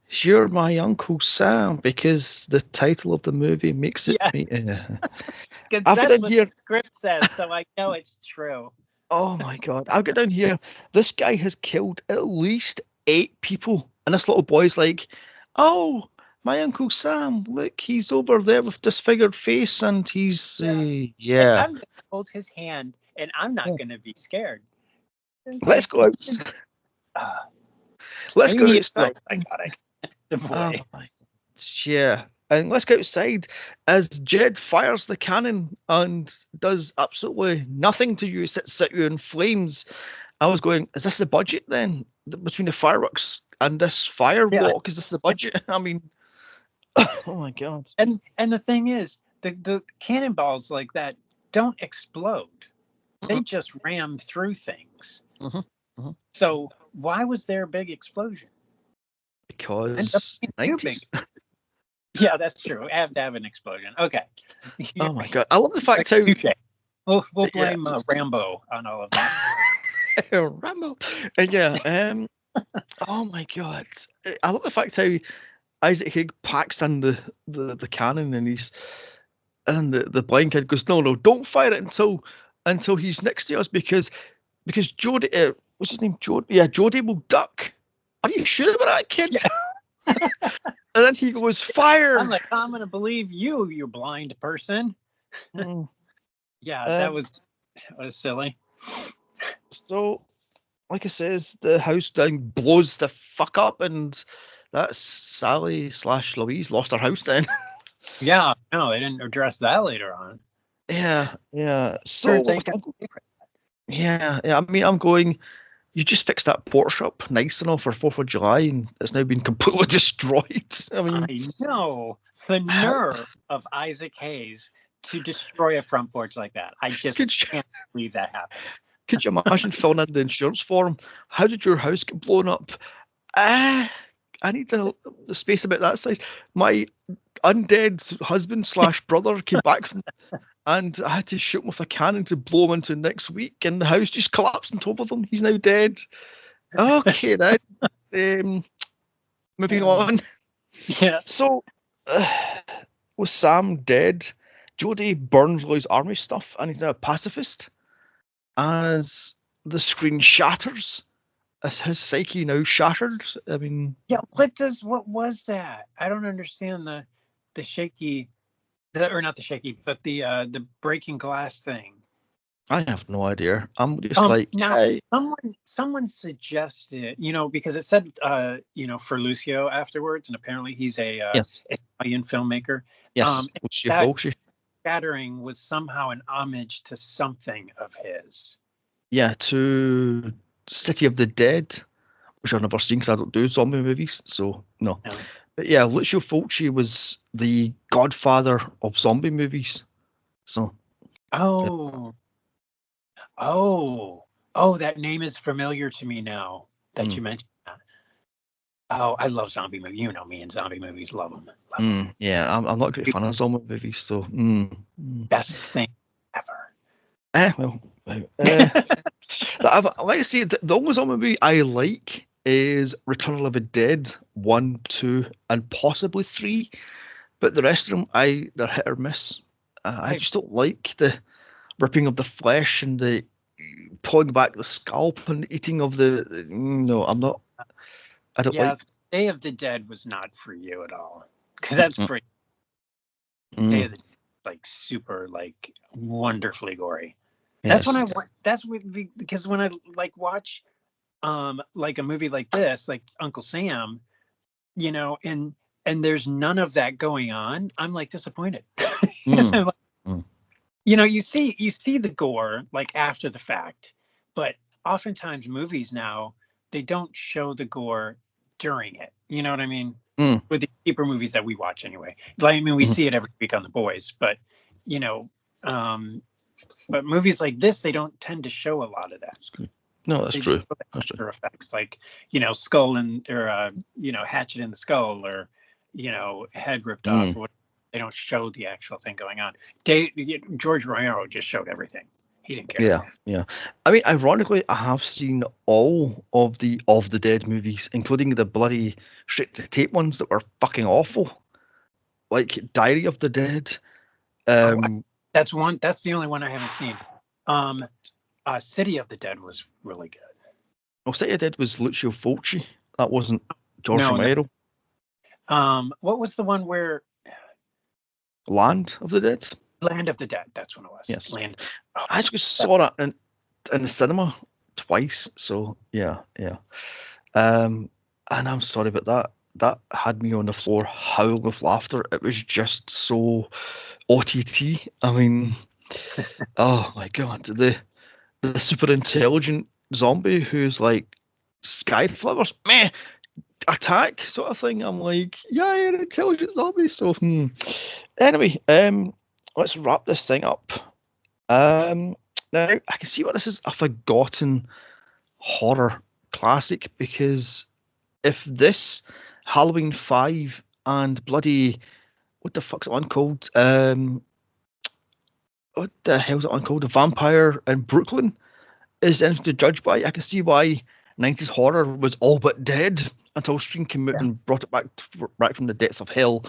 You're my Uncle Sam, because the title of the movie makes it. Because that's what the script says, so I know it's true. Oh my god! I'll get down here. This guy has killed at least 8 people And this little boy's like, "Oh, my Uncle Sam, look, he's over there with disfigured face, and he's And yeah. I'm gonna hold his hand, and I'm not gonna be scared. It's Let's like, go out. uh, Let's go he is so outside. psychotic. The Oh boy. my, yeah. And let's go outside as Jed fires the cannon and does absolutely nothing to you, set you in flames. I was going, is this the budget then? Between the fireworks and this Yeah. firewalk, is this the budget? I mean, oh my god. And the thing is, the cannonballs like that don't explode. They Mhm, just ram through things. mhm, mhm. So why was there a big explosion? Ended up Because being too big. 90s. Yeah, that's true. I have to have an explosion. Okay. Oh my god. I love the fact how Touche. We'll yeah, blame Rambo on all of that. Rambo. Yeah, oh my god. I love the fact how Isaac Higg packs in the cannon and the blind kid goes, no, don't fire it until he's next to us because Jody, what's his name? Jody, yeah, Jody will duck. Are you sure about that, kid? Yeah. And then he goes, fire. I'm like, I'm gonna believe you, you blind person. Mm. Yeah, that Um, was silly. so, like I says, the house down blows the fuck up, and that's Sally/Louise lost her house then. Yeah, no, they didn't address that later on. Yeah. Sure, So, take it. yeah. I mean, I'm going. You just fixed that Porsche up nice enough for 4th of July, and it's now been completely destroyed. I mean, I know the how nerve of Isaac Hayes to destroy a front porch like that. I just could you, can't believe that happened. could you imagine filling in the insurance form? How did your house get blown up? I need the space about that size. My undead husband/brother came back from, and I had to shoot him with a cannon to blow him into next week, and the house just collapsed on top of him. He's now dead. Okay, then. Moving on. Yeah. So, with Sam dead, Jody burns Lloyd's army stuff, and he's now a pacifist. As the screen shatters, as his psyche now shattered. I mean, Yeah. What was that? I don't understand the shaky, or not the shaky, but the breaking glass thing. I have no idea. I'm just like, Now hey, someone suggested, because it said, for Lucio afterwards, and apparently he's a yes, Italian filmmaker. yes, which you That Fulci. shattering was somehow an homage to something of his. Yeah, to City of the Dead, which I've never seen because I don't do zombie movies, so no. No. But yeah, Lucio Fulci was the godfather of zombie movies. So Oh, that name is familiar to me now that you mentioned that. Oh, I love zombie movies. You know me and zombie movies. Love them. yeah, I'm not a great fan of zombie movies, so Best thing ever. Like I say, the only zombie movie I like is Return of the Living Dead 1, 2, and possibly 3. But the rest of them, they're hit or miss. I just don't like the ripping of the flesh and the pulling back the scalp and eating of the. No, I'm not. I don't like. Day of the Dead was not for you at all, because that's pretty. Day of the Dead, like super, like wonderfly gory. That's when I want. Because when I watch, like a movie like this, like Uncle Sam, and there's none of that going on, I'm like disappointed. I'm like, you see the gore like after the fact, but oftentimes movies now they don't show the gore during it. You know what I mean? With the cheaper movies that we watch anyway. Like, I mean, we see it every week on The Boys, but but movies like this, they don't tend to show a lot of that. No, that's true. That's true. Effects like skull or hatchet in the skull, or head ripped off, or whatever. They don't show the actual thing going on. George Romero just showed everything. He didn't care. Yeah. I mean, ironically, I have seen all of the Dead movies, including the bloody straight to tape ones that were fucking awful, like Diary of the Dead. That's the only one I haven't seen. City of the Dead was really good. Well, City of the Dead was Lucio Fulci. That wasn't George No, no. Romero. What was the one where Land of the Dead. Land of the Dead? That's what it was. Yes. Land. Oh, I actually saw that in the cinema twice. So yeah. And I'm sorry about that. That had me on the floor howling with laughter. It was just so OTT. I mean, oh my god, the super intelligent zombie who's like sky flowers, meh, attack sort of thing. I'm like, yeah, an intelligent zombie. So anyway, let's wrap this thing up. Now I can see why this is a forgotten horror classic, because if this Halloween 5 and bloody what the fuck's it on called? What the hell's it on called? The Vampire in Brooklyn is anything to judge by. I can see why 90s horror was all but dead until Scream came out and brought it back from the depths of hell.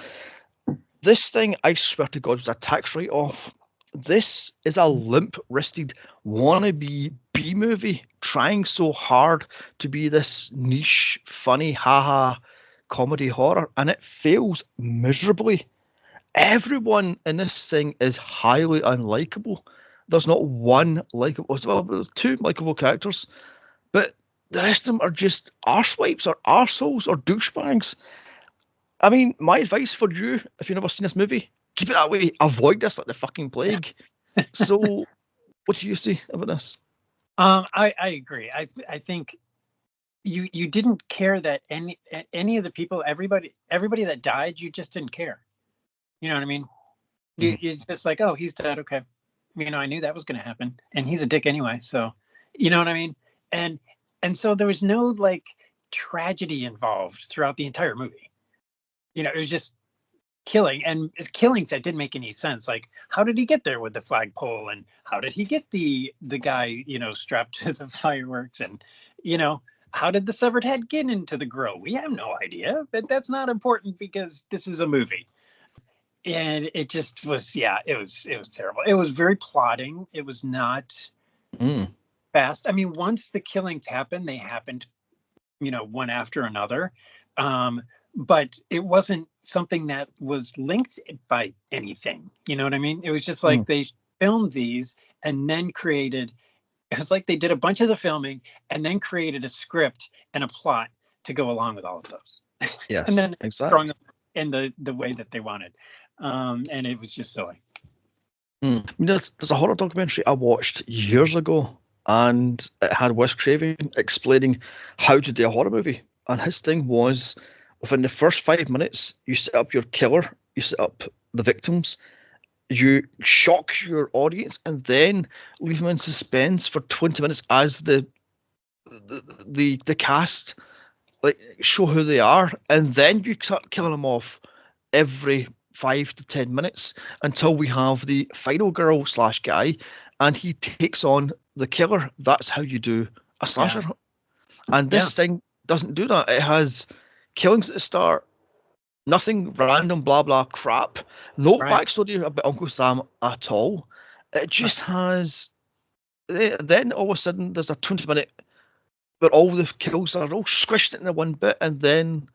This thing, I swear to God, was a tax write-off. This is a limp-wristed wannabe B-movie trying so hard to be this niche, funny, haha comedy horror, and it fails miserably. Everyone in this thing is highly unlikable. There's not one likable, well, there's two likable characters, but the rest of them are just arsewipes or arseholes or douchebags. I mean, my advice for you, if you've never seen this movie, keep it that way. Avoid this like the fucking plague. So, what do you say about this? I agree. I think you didn't care that any of the people, everybody that died, you just didn't care. You know what I mean? It's just like, oh, he's dead. Okay. I knew that was going to happen, and he's a dick anyway. So, you know what I mean? And so there was no like tragedy involved throughout the entire movie. It was just killing, and killings that didn't make any sense. Like, how did he get there with the flagpole, and how did he get the guy, strapped to the fireworks, and how did the severed head get into the grill? We have no idea, but that's not important because this is a movie. And it just was, it was terrible. It was very plotting. It was not fast. I mean, once the killings happened, they happened, one after another. But it wasn't something that was linked by anything. You know what I mean? It was just like they filmed these and then created, it was like they did a bunch of the filming and then created a script and a plot to go along with all of those. Yes, and then exactly. strung them in the way that they wanted. And it was just silly. I mean, there's a horror documentary I watched years ago, and it had Wes Craven explaining how to do a horror movie. And his thing was, within the first 5 minutes, you set up your killer, you set up the victims, you shock your audience, and then leave them in suspense for 20 minutes as the cast like show who they are, and then you start killing them off every 5 to 10 minutes until we have the final girl / guy, and he takes on the killer. That's how you do a slasher. And this thing doesn't do that. It has killings at the start, nothing random blah blah crap, no backstory about Uncle Sam at all. It just has. Then all of a sudden there's a 20-minute where all the kills are all squished into one bit, and then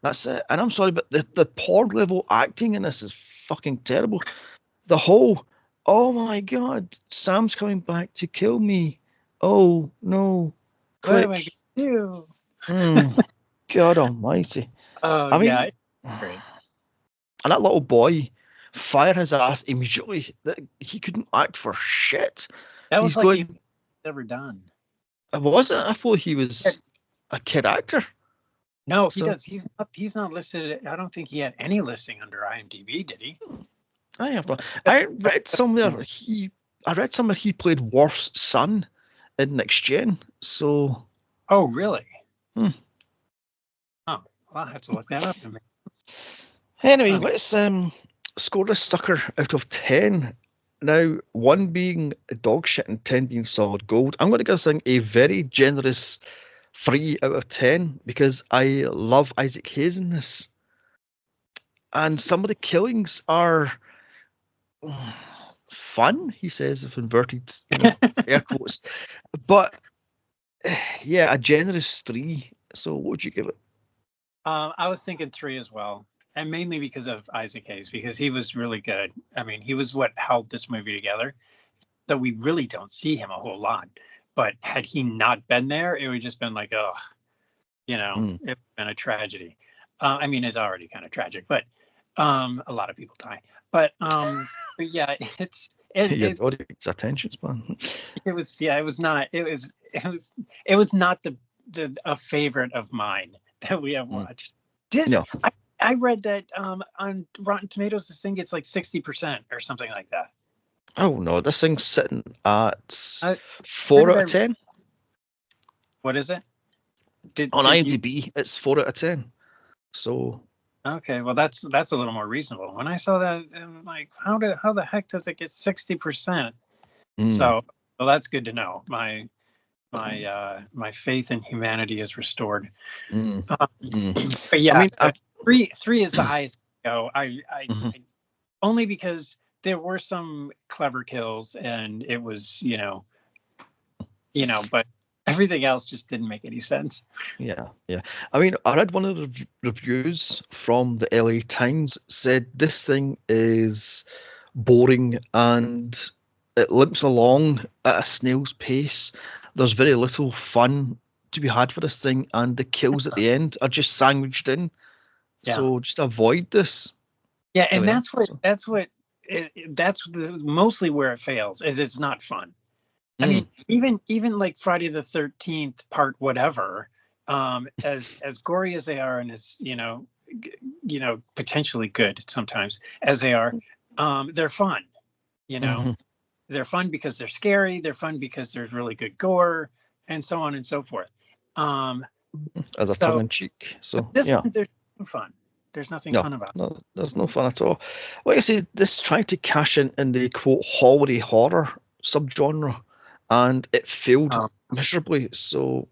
that's it. And I'm sorry, but the porn level acting in this is fucking terrible. The whole, oh my god, Sam's coming back to kill me. Oh no, quick. What am I gonna do? God almighty. I mean, great. And that little boy fired his ass immediately. That he couldn't act for shit. That was like he's ever done. Was it? I thought he was a kid actor. No, he does. He's not listed. I don't think he had any listing under IMDb, did he? I read somewhere he played Worf's son in Next Gen. So. Oh really? Oh, well, I'll have to look that up. Anyway, let's score this sucker out of 10. Now, 1 being dog shit and 10 being solid gold. I'm going to give this thing a very generous 3 out of 10 because I love Isaac Hayes in this. And some of the killings are fun, he says, with inverted air quotes. But, yeah, a generous 3. So what would you give it? I was thinking 3 as well, and mainly because of Isaac Hayes, because he was really good. I mean, he was what held this movie together. Though we really don't see him a whole lot, but had he not been there, it would just been like, oh, it's been a tragedy. I mean, it's already kind of tragic, but a lot of people die. But yeah, Your audience attention span. it was not the a favorite of mine that we have watched. No. I read that on Rotten Tomatoes this thing gets like 60% or something like that. Oh no, this thing's sitting at 4 out of 10. What is it? On IMDb, it's 4 out of 10. So. Okay, well that's a little more reasonable. When I saw that, I'm like, how the heck does it get 60%? So, well, that's good to know. My faith in humanity is restored. But yeah, I mean, 3 is the highest I go. I only because there were some clever kills, and it was but everything else just didn't make any sense. Yeah. I mean, I read one of the reviews from the LA Times said this thing is boring and it limps along at a snail's pace. There's very little fun to be had for this thing, and the kills at the end are just sandwiched in. Yeah. So just avoid this. Yeah, and that's mostly where it fails, is it's not fun. I mean, even like Friday the 13th part whatever, as gory as they are, and as potentially good sometimes as they are, they're fun. They're fun because they're scary. They're fun because there's really good gore, and so on and so forth. As a tongue in cheek. So there's no fun. There's nothing fun about it. No, there's no fun at all. Like I say, this tried to cash in the quote holiday horror subgenre, and it failed miserably. So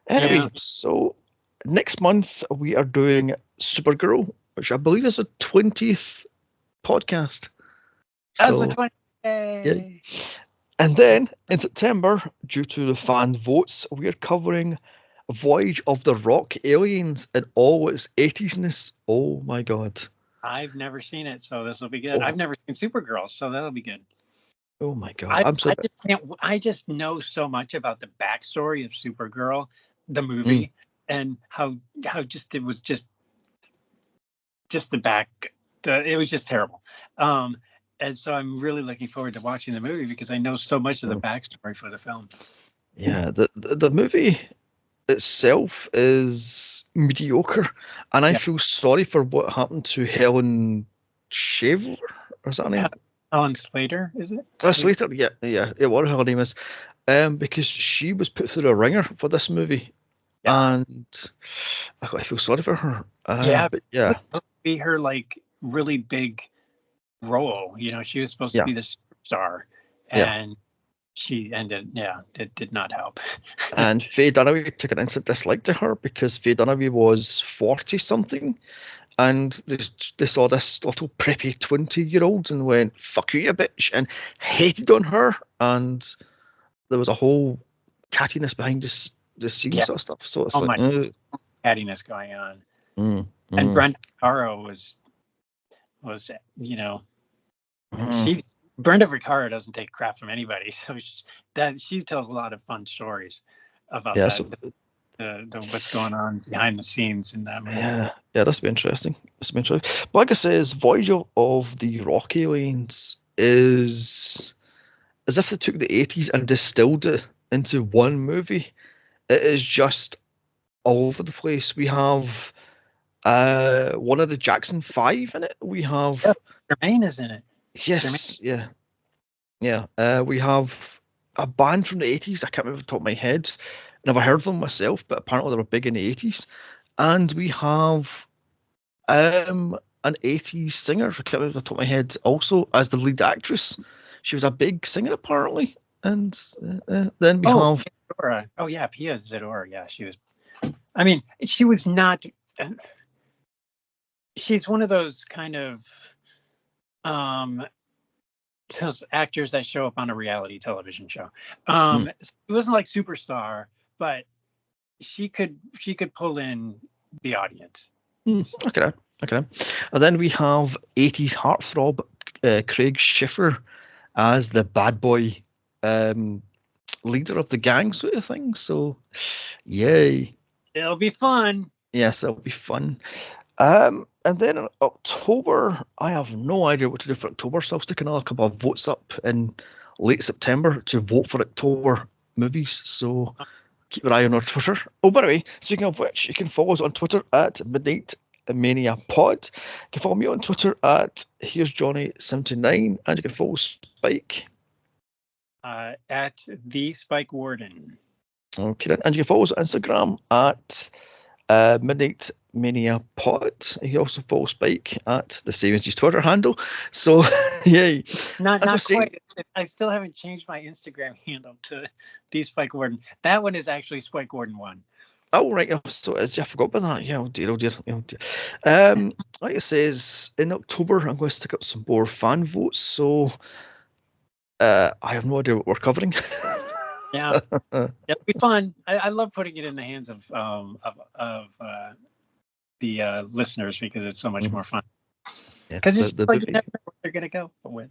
anyway, so next month we are doing Supergirl, which I believe is the 20th podcast. That's the 20th. Yeah. And then in September, due to the fan votes, we are covering Voyage of the Rock Aliens in all its 80s-ness. Oh my god. I've never seen it, so this will be good. I've never seen Supergirl, so that'll be good. Oh my god. I just know so much about the backstory of Supergirl, the movie, and how just it was just it was just terrible. And so I'm really looking forward to watching the movie because I know so much of the backstory for the film. Yeah, the movie itself is mediocre, and I feel sorry for what happened to Helen Shaver. Or is that her name? Helen Slater, is it? Slater, yeah, whatever her name is, because she was put through a ringer for this movie, and I feel sorry for her. But yeah, it be her like really big role. She was supposed to be the superstar, and she ended. It did not help. And Faye Dunaway took an instant dislike to her because Faye Dunaway was 40 something. And they saw this little preppy 20-year-old and went, fuck you bitch, and hated on her. And there was a whole cattiness behind the scenes sort of stuff. So it's cattiness going on. And Brenda Vaccaro was Brenda Vaccaro doesn't take crap from anybody. So she tells a lot of fun stories about that. So, the what's going on behind the scenes in that movie. Yeah, this will be interesting. But like I says, Voyage of the Rock Aliens is as if they took the 80s and distilled it into one movie. It is just all over the place. We have one of the Jackson 5 in it. We have Jermaine is in it. Yes, Jermaine. Yeah. We have a band from the 80s. I can't remember off the top of my head. Never heard of them myself, but apparently they were big in the 80s. And we have an 80s singer, I can't remember off the top of my head, also as the lead actress. She was a big singer apparently. And then we have... Zadora. Oh yeah, Pia Zadora. Yeah, she was... I mean, she was not... She's one of those kind of... those actors that show up on a reality television show. It wasn't like Superstar, but she could pull in the audience. Okay. And then we have 80s heartthrob Craig Schiffer as the bad boy leader of the gang sort of thing. So, yay. It'll be fun. Yes, it'll be fun. And then in October, I have no idea what to do for October, so I'll stick another couple of votes up in late September to vote for October movies. So keep your eye on our Twitter. Oh, by the way, speaking of which, you can follow us on Twitter at Midnight Mania Pod. You can follow me on Twitter at Here's Johnny79, and you can follow Spike at the Spike Warden. Okay, and you can follow us on Instagram at Midnight Mania Pod. You can also follow Spike at the same as his Twitter handle. So, yay. Not quite. I still haven't changed my Instagram handle to the Spike Warden. That one is actually Spike Warden 1. Oh, right. So I forgot about that. Yeah, oh dear. Like it says, in October, I'm going to stick up some more fan votes. So I have no idea what we're covering. Yeah, it'll be fun. I love putting it in the hands of the listeners because it's so much more fun. Because it's like you never know what they're gonna go with.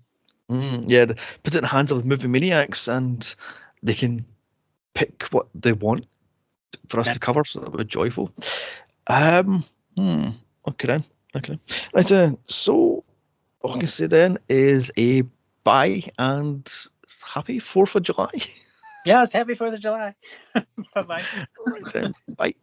Yeah, put it in the hands of the movie maniacs, and they can pick what they want for us to cover, so that would be joyful. Okay then. Right, so all I can say then is a bye and happy 4th of July. Yes, happy 4th of July. Bye-bye. Right then. Bye.